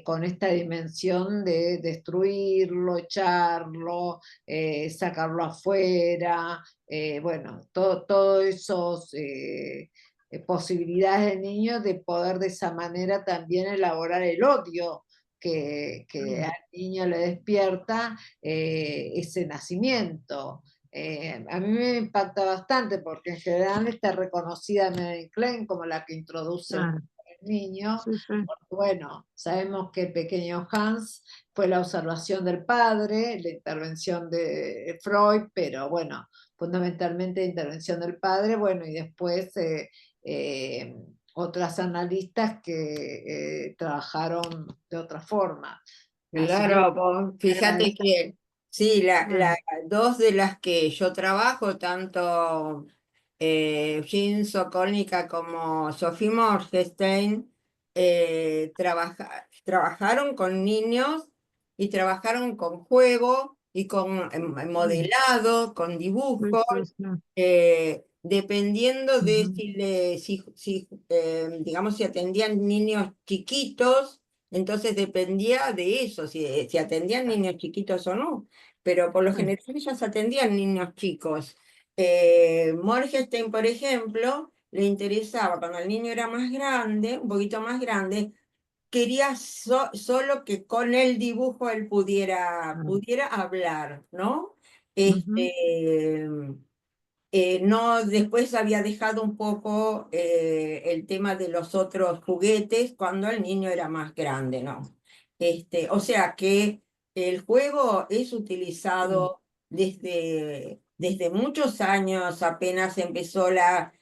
con esta dimensión de destruirlo, echarlo, sacarlo afuera, bueno, todo esos posibilidades del niño de poder de esa manera también elaborar el odio que al niño le despierta ese nacimiento. A mí me impacta bastante porque en general está reconocida Melanie Klein como la que introduce el Claro, niño. sí, sí. Porque, bueno, sabemos que pequeño Hans fue la observación del padre, la intervención de Freud, pero bueno, fundamentalmente la intervención del padre, bueno, y después eh, otras analistas que trabajaron de otra forma. Así que Claro, vos, fíjate agradezco. que sí, Claro. dos de las que yo trabajo, tanto Jean Sokolnica como Sophie Morgenstern, trabajaron con niños y trabajaron con juego y con modelado, con Sí, dibujo, sí, sí. dependiendo de Ujú. digamos, si atendían niños chiquitos, entonces dependía de eso, si atendían niños chiquitos o no, pero por lo Sí. general ellos atendían niños chicos. Morgenstern, por ejemplo, le interesaba cuando el niño era más grande, un poquito más grande, quería solo que con el dibujo él Claro. pudiera hablar, ¿no? Ujú. Este, no, después había dejado un poco el tema de los otros juguetes cuando el niño era más grande, ¿no? O sea que el juego es Sí. utilizado desde muchos años, apenas empezó la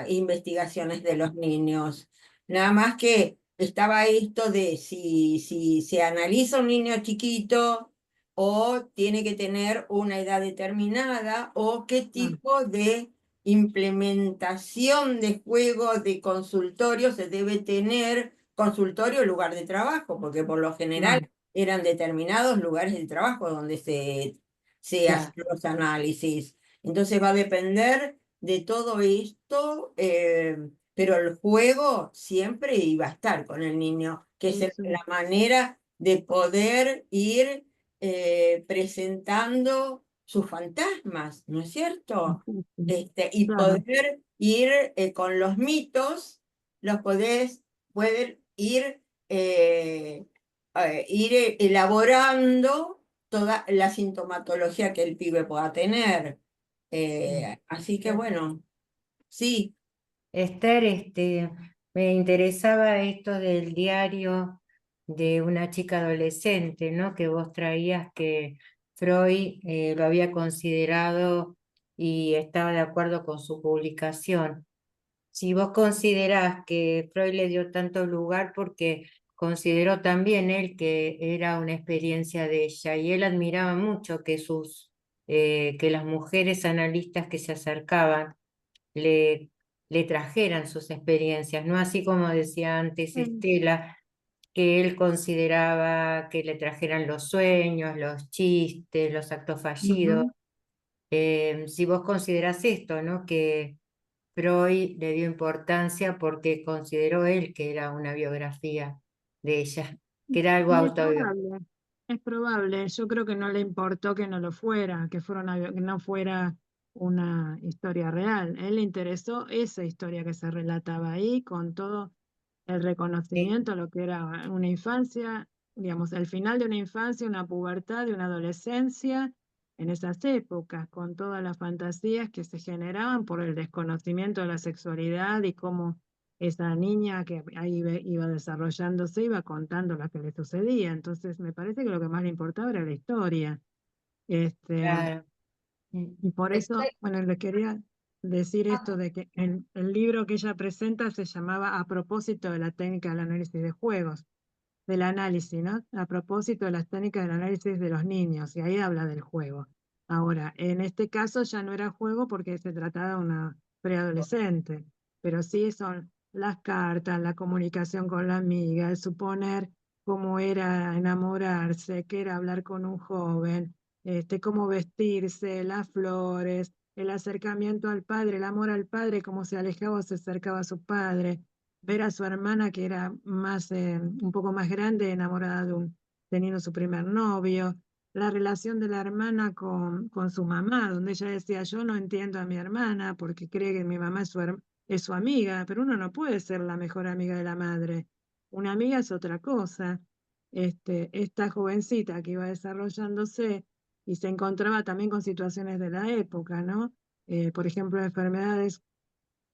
investigaciones de los niños. Nada más que estaba esto de si se analiza un niño chiquito o tiene que tener una edad determinada, o qué Claro. tipo de implementación de juego de consultorio se debe tener, consultorio o lugar de trabajo, porque por lo general Claro. eran determinados lugares de trabajo donde se Claro. hacían los análisis. Entonces va a depender de todo esto, pero el juego siempre iba a estar con el niño, que es Sí, sí. la manera de poder ir presentando sus fantasmas, ¿no es cierto? Ujú, sí. Y Claro. poder ir con los mitos, los poder ir elaborando toda la sintomatología que el pibe pueda tener. Así que bueno, sí. Esther, me interesaba esto del diario de una chica adolescente, ¿no? Que vos traías que Freud lo había considerado y estaba de acuerdo con su publicación. Si vos considerás que Freud le dio tanto lugar porque consideró también él que era una experiencia de ella y él admiraba mucho que las mujeres analistas que se acercaban le, le trajeran sus experiencias, no así como decía antes Sí. Estela, que él consideraba que le trajeran los sueños, los chistes, los actos fallidos. Ujú. Si vos considerás esto, ¿no? Que Freud le dio importancia porque consideró él que era una biografía de ella, que era algo Y es autobiográfico. probable, es probable. Yo creo que no le importó que no lo fuera, que no fuera una historia real. A él le interesó esa historia que se relataba ahí, con todo el reconocimiento a lo que era una infancia, digamos, el final de una infancia, una pubertad, de una adolescencia, en esas épocas, con todas las fantasías que se generaban por el desconocimiento de la sexualidad y cómo esa niña que ahí iba desarrollándose, iba contando lo que le sucedía. Entonces, me parece que lo que más le importaba era la historia. Este, Claro. Mm. y por eso, Esther, bueno, le quería, decir esto de que el libro que ella presenta se llamaba A propósito de la técnica del análisis de juegos, del análisis, ¿no? A propósito de las técnicas del análisis de los niños, y ahí habla del juego. Ahora, en este caso ya no era juego porque se trataba de una preadolescente, pero sí son las cartas, la comunicación con la amiga, el suponer cómo era enamorarse, qué era hablar con un joven, cómo vestirse, las flores, el acercamiento al padre, el amor al padre, cómo se alejaba o se acercaba a su padre, ver a su hermana que era más, un poco más grande, enamorada teniendo su primer novio, la relación de la hermana con su mamá, donde ella decía, yo no entiendo a mi hermana porque cree que mi mamá es su amiga, pero uno no puede ser la mejor amiga de la madre. Una amiga es otra cosa. Esta jovencita que iba desarrollándose y se encontraba también con situaciones de la época, ¿no? Por ejemplo, enfermedades.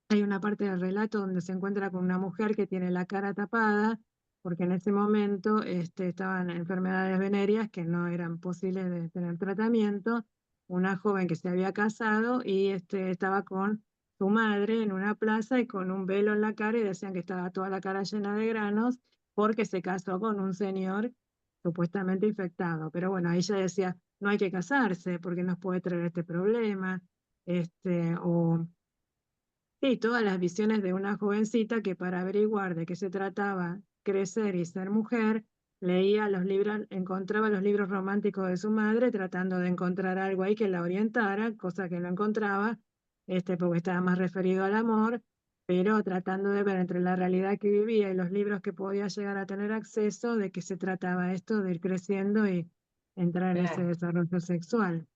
Hay una parte del relato donde se encuentra con una mujer que tiene la cara tapada, porque en ese momento estaban enfermedades venéreas que no eran posibles de tener tratamiento. Una joven que se había casado y estaba con su madre en una plaza y con un velo en la cara y decían que estaba toda la cara llena de granos porque se casó con un señor supuestamente infectado. Pero bueno, ella decía, no hay que casarse porque nos puede traer este problema. O sí, todas las visiones de una jovencita que para averiguar de qué se trataba crecer y ser mujer, leía los libros, encontraba los libros románticos de su madre, tratando de encontrar algo ahí que la orientara, cosa que no encontraba, porque estaba más referido al amor, pero tratando de ver entre la realidad que vivía y los libros que podía llegar a tener acceso, de qué se trataba esto de ir creciendo y entrar en ese Claro. desarrollo sexual.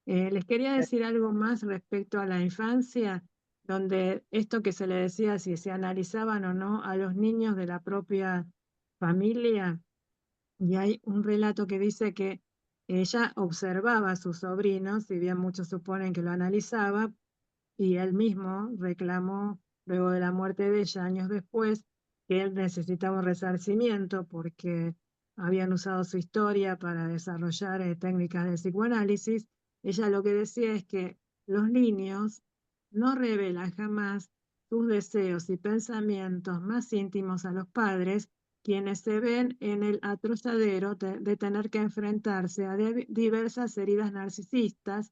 Les quería decir algo más respecto a la infancia, donde esto que se le decía, si se analizaban o no a los niños de la propia familia, y hay un relato que dice que ella observaba a sus sobrinos, si bien muchos suponen que lo analizaba, y él mismo reclamó, luego de la muerte de ella, años después, que él necesitaba un resarcimiento porque habían usado su historia para desarrollar técnicas de psicoanálisis. Ella lo que decía es que los niños no revelan jamás sus deseos y pensamientos más íntimos a los padres, quienes se ven en el atolladero de tener que enfrentarse a diversas heridas narcisistas.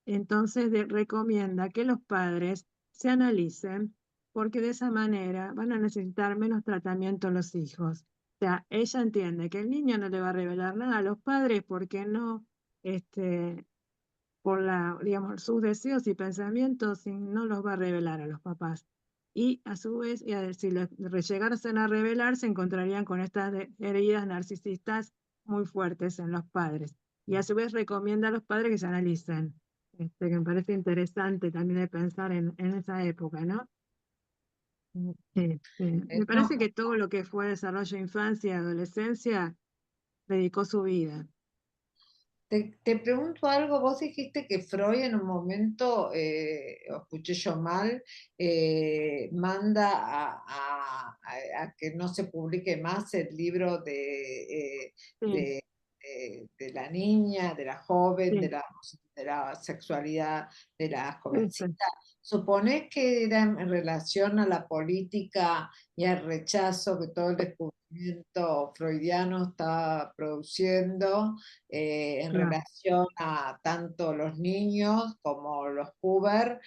Entonces recomienda que los padres se analicen porque de esa manera van a necesitar menos tratamiento los hijos. O sea, ella entiende que el niño no le va a revelar nada a los padres porque no, este, digamos, sus deseos y pensamientos y no los va a revelar a los papás. Y a su vez, si llegasen a revelar, se encontrarían con estas heridas narcisistas muy fuertes en los padres. Y a su vez recomienda a los padres que se analicen, que me parece interesante también de pensar en esa época, ¿no? Me parece No, que todo lo que fue desarrollo de infancia y adolescencia dedicó su vida. te pregunto algo, vos dijiste que Freud en un momento, o escuché yo mal, manda a que no se publique más el libro Sí, de la niña, de la joven, sí, de la sexualidad de la eso. jovencita. ¿Suponés que era en relación a la política y al rechazo que todo el descubrimiento freudiano está produciendo? En Claro. relación a tanto los niños como los puber,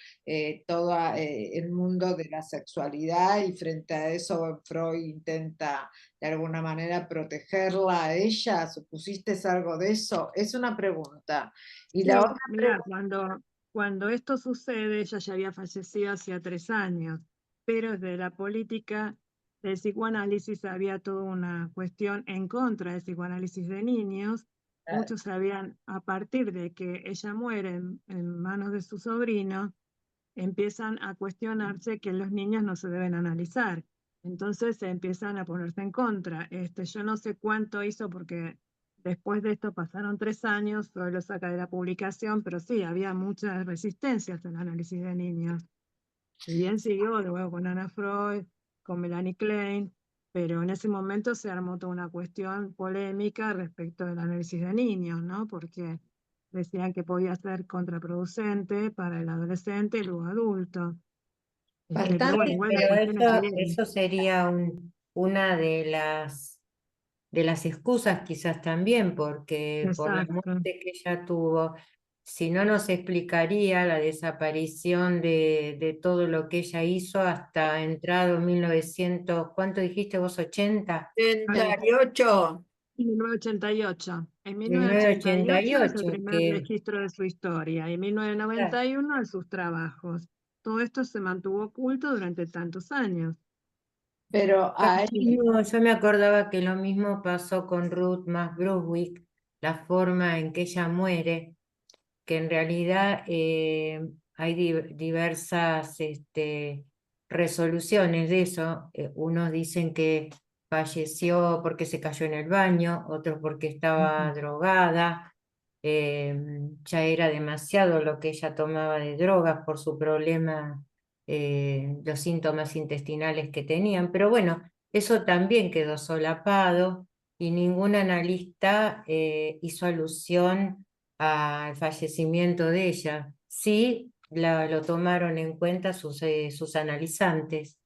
todo el mundo de la sexualidad, y frente a eso Freud intenta de alguna manera protegerla a ella. ¿Supusiste algo de eso? Es una pregunta. Y la Sí, otra mira, pregunta, cuando esto sucede, ella ya había fallecido hacía 3 años, pero desde la política del psicoanálisis había toda una cuestión en contra del psicoanálisis de niños. Muchos sabían, a partir de que ella muere en manos de su sobrino, empiezan a cuestionarse que los niños no se deben analizar. Entonces se empiezan a ponerse en contra. Yo no sé cuánto hizo porque después de esto pasaron 3 años, Freud lo saca de la publicación, pero sí, había muchas resistencias al análisis de niños. Si bien siguió luego con Anna Freud, con Melanie Klein, pero en ese momento se armó toda una cuestión polémica respecto del análisis de niños, ¿no? Porque decían que podía ser contraproducente para el adolescente y luego adulto. Pero Bastante bueno, Sí, igual la pero cuestión es que eso sería una de las excusas quizás también, porque por la exacto. muerte que ella tuvo, si no nos explicaría la desaparición de todo lo que ella hizo hasta entrado 1900, ¿cuánto dijiste vos? ¿80? 88. 1988. En 1988 es el 1988, primer que registro de su historia y en claro, 1991 de sus trabajos. Todo esto se mantuvo oculto durante tantos años. pero ahí yo me acordaba que lo mismo pasó con Ruth Mass Brunswick, la forma en que ella muere, que en realidad hay diversas resoluciones de eso. Unos dicen que falleció porque se cayó en el baño, otros porque estaba drogada. Ya era demasiado lo que ella tomaba de drogas por su problema, los síntomas intestinales que tenían. Pero bueno, eso también quedó solapado y ningún analista hizo alusión al fallecimiento de ella. Sí, lo tomaron en cuenta sus analizantes.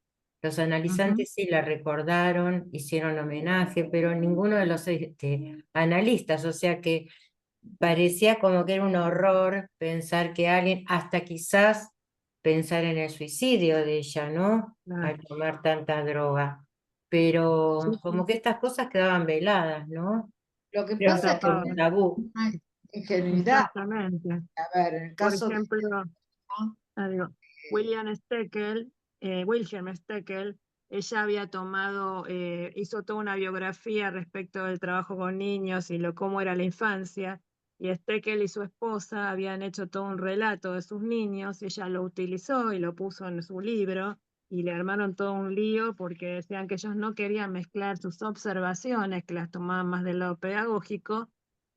Los Ujú. analizantes sí la recordaron, hicieron homenaje, pero ninguno de los analistas, o sea que parecía como que era un horror pensar que alguien, hasta quizás pensar en el suicidio de ella, ¿no? Claro. Al tomar tanta droga. Pero Sí, como sí, que estas cosas quedaban veladas, ¿no? lo que Pero se pasa es que Como un tapaban. tabú. una ingenuidad, Exactamente. a ver, en el Por caso de ejemplo, ¿no? digo, Eh, Wilhelm Steckel, ella había tomado, hizo toda una biografía respecto del trabajo con niños y cómo era la infancia, y Steckel y su esposa habían hecho todo un relato de sus niños, y ella lo utilizó y lo puso en su libro, y le armaron todo un lío porque decían que ellos no querían mezclar sus observaciones, que las tomaban más del lado pedagógico,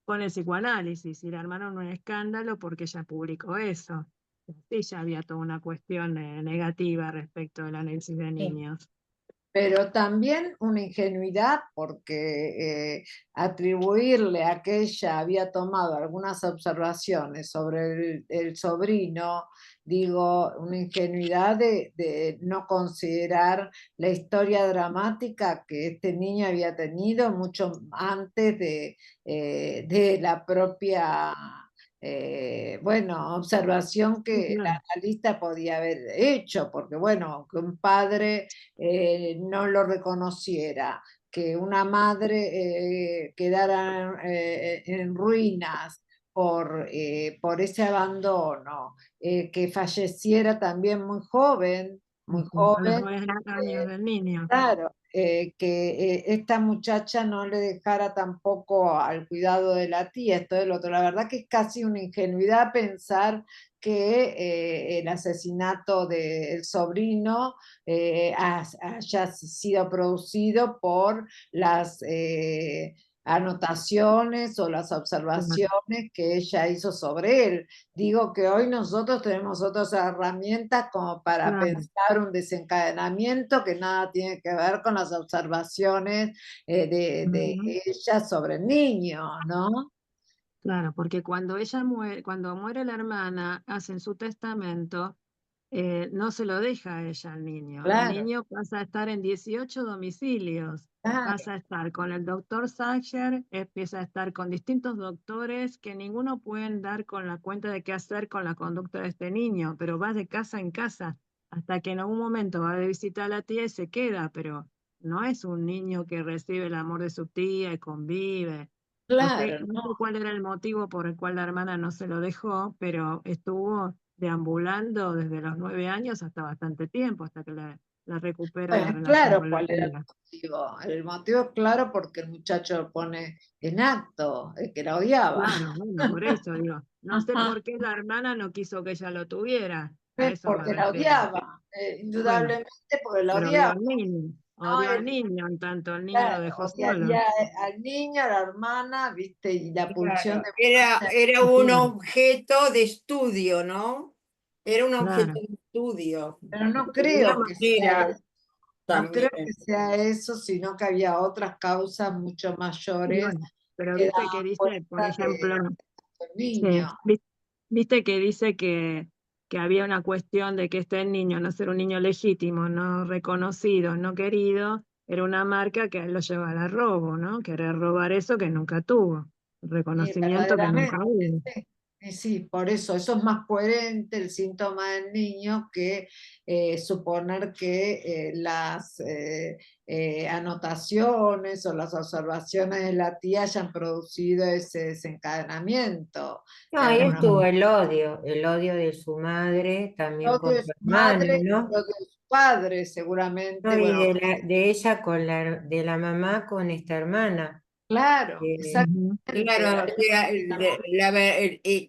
con el psicoanálisis, y le armaron un escándalo porque ella publicó eso. Sí, ya había toda una cuestión negativa respecto del análisis de Sí. niños. pero también una ingenuidad porque atribuirle a que ella había tomado algunas observaciones sobre el sobrino, digo, una ingenuidad de no considerar la historia dramática que este niño había tenido mucho antes de la propia bueno, observación Sí, que el claro. analista podía haber hecho, porque bueno, que un padre no lo reconociera, que una madre quedara en ruinas por ese abandono, que falleciera también muy A los joven. 9 años del niño. Claro, que esta muchacha no le dejara tampoco al cuidado de la tía, esto del otro. La verdad que es casi una ingenuidad pensar que el asesinato del sobrino haya sido producido por las anotaciones o las Claro, observaciones que ella hizo sobre él. Digo que hoy nosotros tenemos otras herramientas como para claro, pensar un desencadenamiento que nada tiene que ver con las observaciones de ujú, ella sobre el niño, ¿no? claro, porque cuando ella muere, cuando muere la hermana, hacen su testamento, no se lo deja a ella al niño. El Claro, niño pasa a estar en 18 domicilios, claro, pasa a estar con el doctor Sacher, empieza a estar con distintos doctores que ninguno pueden dar con la cuenta de qué hacer con la conducta de este niño, pero va de casa en casa hasta que en algún momento va de visita a la tía y se queda, pero no es un niño que recibe el amor de su tía y convive. claro, No sé ¿no? cuál era el motivo por el cual la hermana no se lo dejó, pero estuvo deambulando desde los 9 años hasta bastante tiempo, hasta que la recupera Bueno, la es relación claro con la cuál era el tía. motivo. El motivo es claro porque el muchacho lo pone en acto, es que la odiaba. Claro, bueno, por eso digo, no sé por qué la hermana no quiso que ella lo tuviera, a eso me Porque la refiero. odiaba, Bueno, indudablemente porque la pero odiaba, ¿no? odió al niño, en tanto el niño lo Claro, dejó solo. odiaría al niño, a la hermana, ¿viste? Y la pulsión claro, de era un Claro, objeto de estudio, ¿no? Era un objeto claro. de estudio. pero no De alguna creo que sea, manera no creo también. que sea eso, sino que había otras causas mucho Y mayores bueno, pero que viste que daban dice, por cuenta ejemplo, del Sí, niño. viste que dice que había una cuestión de que este niño, no ser un niño legítimo, no reconocido, no querido, era una marca que a él lo llevaba al robo, ¿no? Querer robar eso que nunca tuvo, el Y reconocimiento que nunca verdaderamente, hubo. sí. Y sí, por eso es más coherente el síntoma del niño que suponer que las anotaciones o las observaciones de la tía hayan producido ese desencadenamiento. No, De ahí alguna estuvo el odio de su madre, también odio con de su su hermana, madre, ¿no? odio de su padre, No, seguramente. y Bueno, de ella con de la mamá con esta hermana. claro, Eh, Ujú. exactamente. Claro,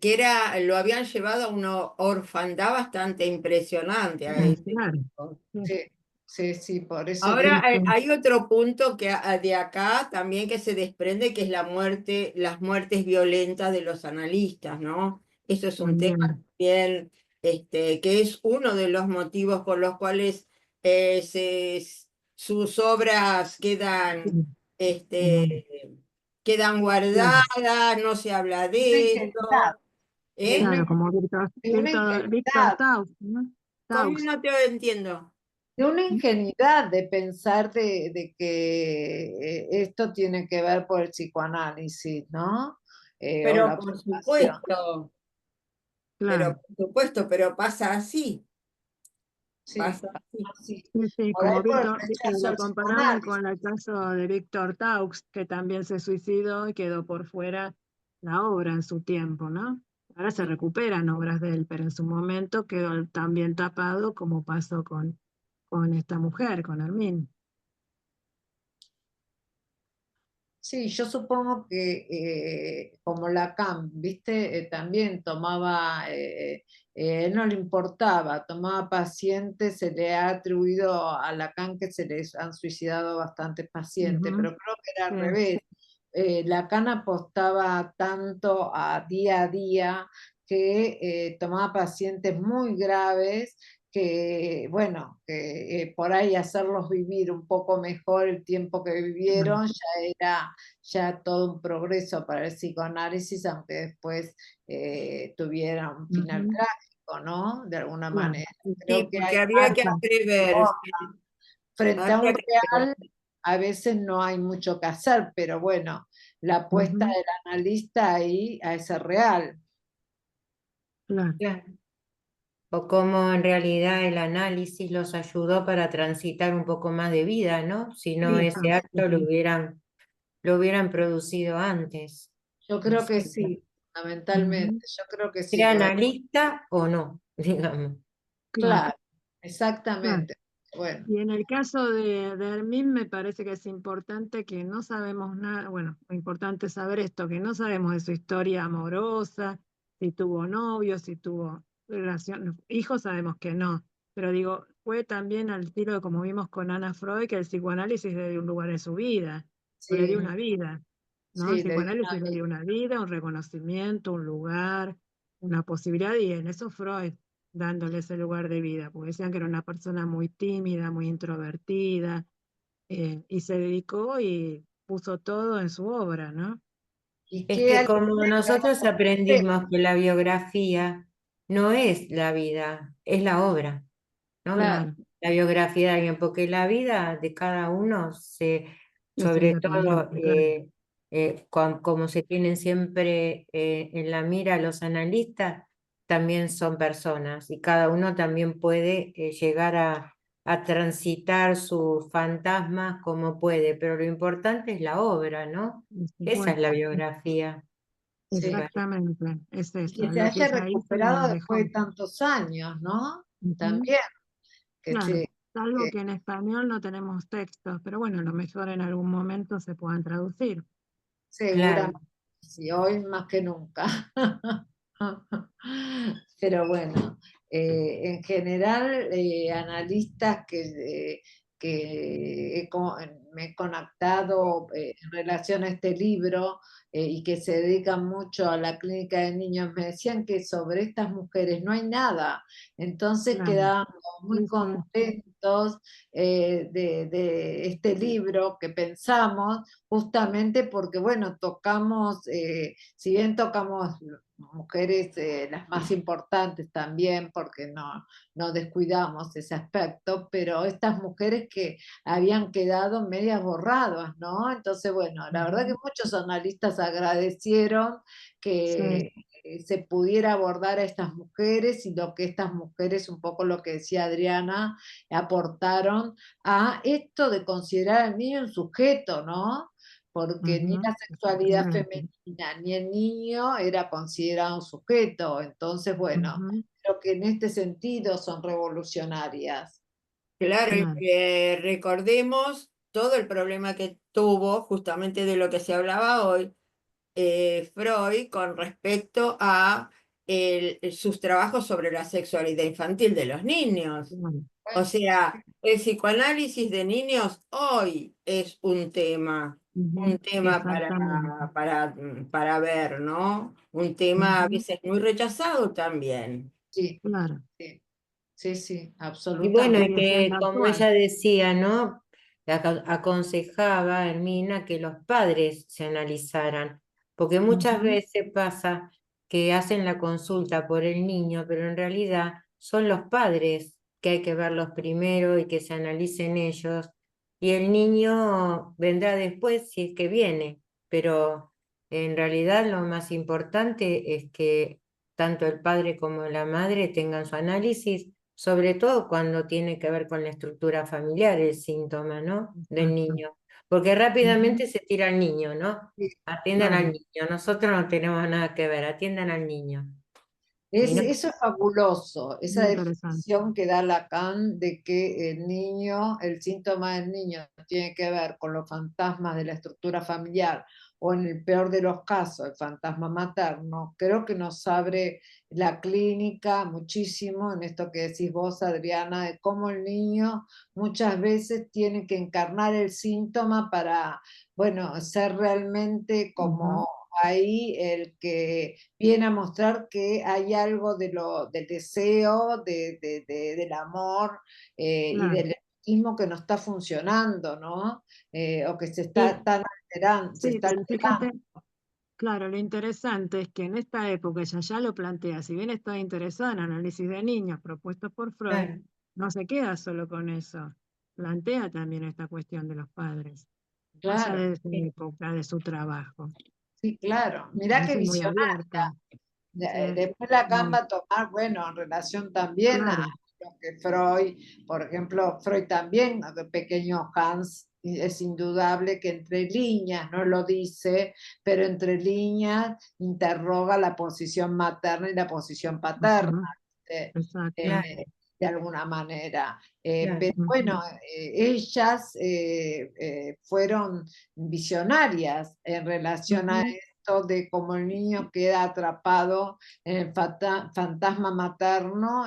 que era, lo habían llevado a una orfandad bastante impresionante a Sí, ese claro. chico. Sí, Sí, sí, sí, por eso Ahora digo. sí, hay otro punto que de acá también que se desprende, que es la muerte, las muertes violentas de los analistas, ¿no? Eso es un tema también. también, que es uno de los motivos por los cuales eh, se- sus obras quedan, Sí, mm, quedan claro. guardadas, no se habla De una de ingenuidad, esto, de ¿eh? una, Claro, como de una Víctor ingenuidad, Taux, ¿no? ¿Cómo Taux. no te entiendo? de una ingenuidad de pensar de que esto tiene que ver por el psicoanálisis, ¿no? O Pero la por observación. supuesto, Claro. pero pasa así. Sí, Pasa así. sí. Sí, sí, Por ahí como por el Víctor, rechazo lo al comparamos psicoanálisis. con el caso de Víctor Taux, que también se suicidó y quedó por fuera la obra en su tiempo, ¿no? Ahora se recuperan obras de él, pero en su momento quedó también tapado como pasó con esta mujer, con Armin. Sí, yo supongo que como Lacan, viste, también tomaba, él no le importaba, tomaba pacientes, se le ha atribuido a Lacan que se les han suicidado bastantes pacientes, Ujú, pero creo que era al sí, revés. Lacan apostaba tanto a día que tomaba pacientes muy graves que, bueno, que por ahí hacerlos vivir un poco mejor el tiempo que claro. vivieron ya era ya todo un progreso para el psicoanálisis, aunque después tuviera un final Ujú, trágico, ¿no? De alguna claro. manera. Sí, Creo que hay porque habría que marcas Sí, prever, frente a habría un que prever. real, a veces no hay mucho que hacer, pero bueno, la apuesta ujú, del analista ahí a ese real. claro. claro. O cómo en realidad el análisis los ayudó para transitar un poco más de vida, ¿no? Si no Sí, ese acto Ujú, lo hubieran producido antes. yo No creo sé, que sí, fundamentalmente, ujú, yo creo que sí, sea porque analista o no, digamos. claro, claro, claro. exactamente. Bueno, Y en el caso de Hermín me parece que es importante que no sabemos nada, bueno, lo importante es saber esto, que no sabemos de su historia amorosa, si tuvo novios, si tuvo relación, hijos sabemos que no, pero digo, fue también al estilo de como vimos con Ana Freud, que el psicoanálisis le dio un lugar en su vida, o le dio sí, una vida, ¿no? El sí, le di psicoanálisis una le dio vida. una vida, un reconocimiento, un lugar, una posibilidad, y en eso Freud dándole ese lugar de vida, porque decían que era una persona muy tímida, muy introvertida, y se dedicó y puso todo en su obra, ¿no? ¿Y Es qué que alegría como que nosotros hagamos este? aprendimos que la biografía no es la vida, es la obra, ¿no? Claro, Claro, La biografía de alguien, porque la vida de cada uno es sobre todo, independiente, claro. como se tienen siempre en la mira los analistas, también son personas y cada uno también puede llegar a transitar sus fantasmas como puede, pero lo importante es la obra, ¿no? Por Esa es la supuesto. biografía, me sí. parece. Exactamente, es Y que eso, se lo que haya ella hizo y nos recuperado dejó. después de tantos años, ¿no? Ujú, También, que claro, se, salvo que que en español no tenemos textos, pero bueno, a lo mejor en algún momento se puedan traducir. Claro. seguramente, sí, hoy más que nunca. Pero bueno, en general, analistas que me he conectado en relación a este libro y que se dedican mucho a la clínica de niños, me decían que sobre estas mujeres no hay nada. Entonces Claro, quedaban como muy sí, sí, contentos de este libro que pensamos justamente porque, bueno, tocamos, si bien tocamos mujeres, las más importantes también, porque no descuidamos ese aspecto, pero estas mujeres que habían quedado medias borradas, ¿no? Entonces, bueno, la verdad que Ujú. muchos analistas agradecieron Sí, que se pudiera abordar a estas mujeres y lo que estas mujeres, un poco lo que decía Adriana, aportaron a esto de considerar al niño un sujeto, ¿no? Porque ni la ujú, sexualidad exactamente. femenina ni el niño era considerado un sujeto. Entonces, bueno, Ujú, creo que en este sentido son revolucionarias. Claro, y claro. que recordemos todo el problema que tuvo, justamente de lo que se hablaba hoy, Freud con respecto a sus trabajos sobre la sexualidad infantil de los niños. Claro. O Bueno, sea, el psicoanálisis de niños hoy es un Ujú, tema exactamente. para ver, ¿no? Un tema a Ujú, veces muy rechazado también. sí, claro. sí, sí, sí, Y bueno, y Sigue absolutamente. que siendo como actual. ella decía, ¿no? Aconsejaba Hermina que los padres se analizaran, porque muchas Ujú, veces pasa que hacen la consulta por el niño, pero en realidad son los padres que hay que verlos primero y que se analicen ellos, y el niño vendrá después si es que viene, pero en realidad lo más importante es que tanto el padre como la madre tengan su análisis, sobre todo cuando tiene que ver con la estructura familiar, el síntoma, ¿no? Del exacto. niño. Porque Ujú, rápidamente se tira al niño, ¿no? Sí. Atiendan al claro. niño. Nosotros no tenemos nada que ver, atiendan al niño. Y no, Eso es fabuloso, esa Muy interesante. definición que da Lacan de que el niño, el síntoma del niño tiene que ver con los fantasmas de la estructura familiar o en el peor de los casos, el fantasma materno, creo que nos abre la clínica muchísimo en esto que decís vos, Adriana, de cómo el niño muchas veces tiene que encarnar el síntoma para, bueno, ser realmente Ujú, como ahí el que viene a mostrar que hay algo del deseo, del amor y claro. del erotismo que no está funcionando, ¿no? O que se está sí, tan alterando, se Sí, está pero alterando. fíjate, claro, lo interesante es que en esta época ella ya lo plantea, si bien está interesada en análisis de niños propuestos por Freud, claro, no se queda solo con eso, plantea también esta cuestión de los padres, más allá Claro, de su sí, época, de su trabajo. sí, claro. Mirá qué Parece muy visionaria. abierta, sí, Después Lacan va muy a tomar, bueno, en relación también a claro. lo que Freud, por ejemplo, Freud también, de pequeño Hans, y es indudable que entre líneas, no lo dice, pero entre líneas interroga la posición materna y la posición paterna, Ujú, eh, exacto. claro, eh, de alguna manera. claro. Pero Ujú, bueno, ellas fueron visionarias en relación a ujú, esto de cómo el niño queda atrapado en el fantasma materno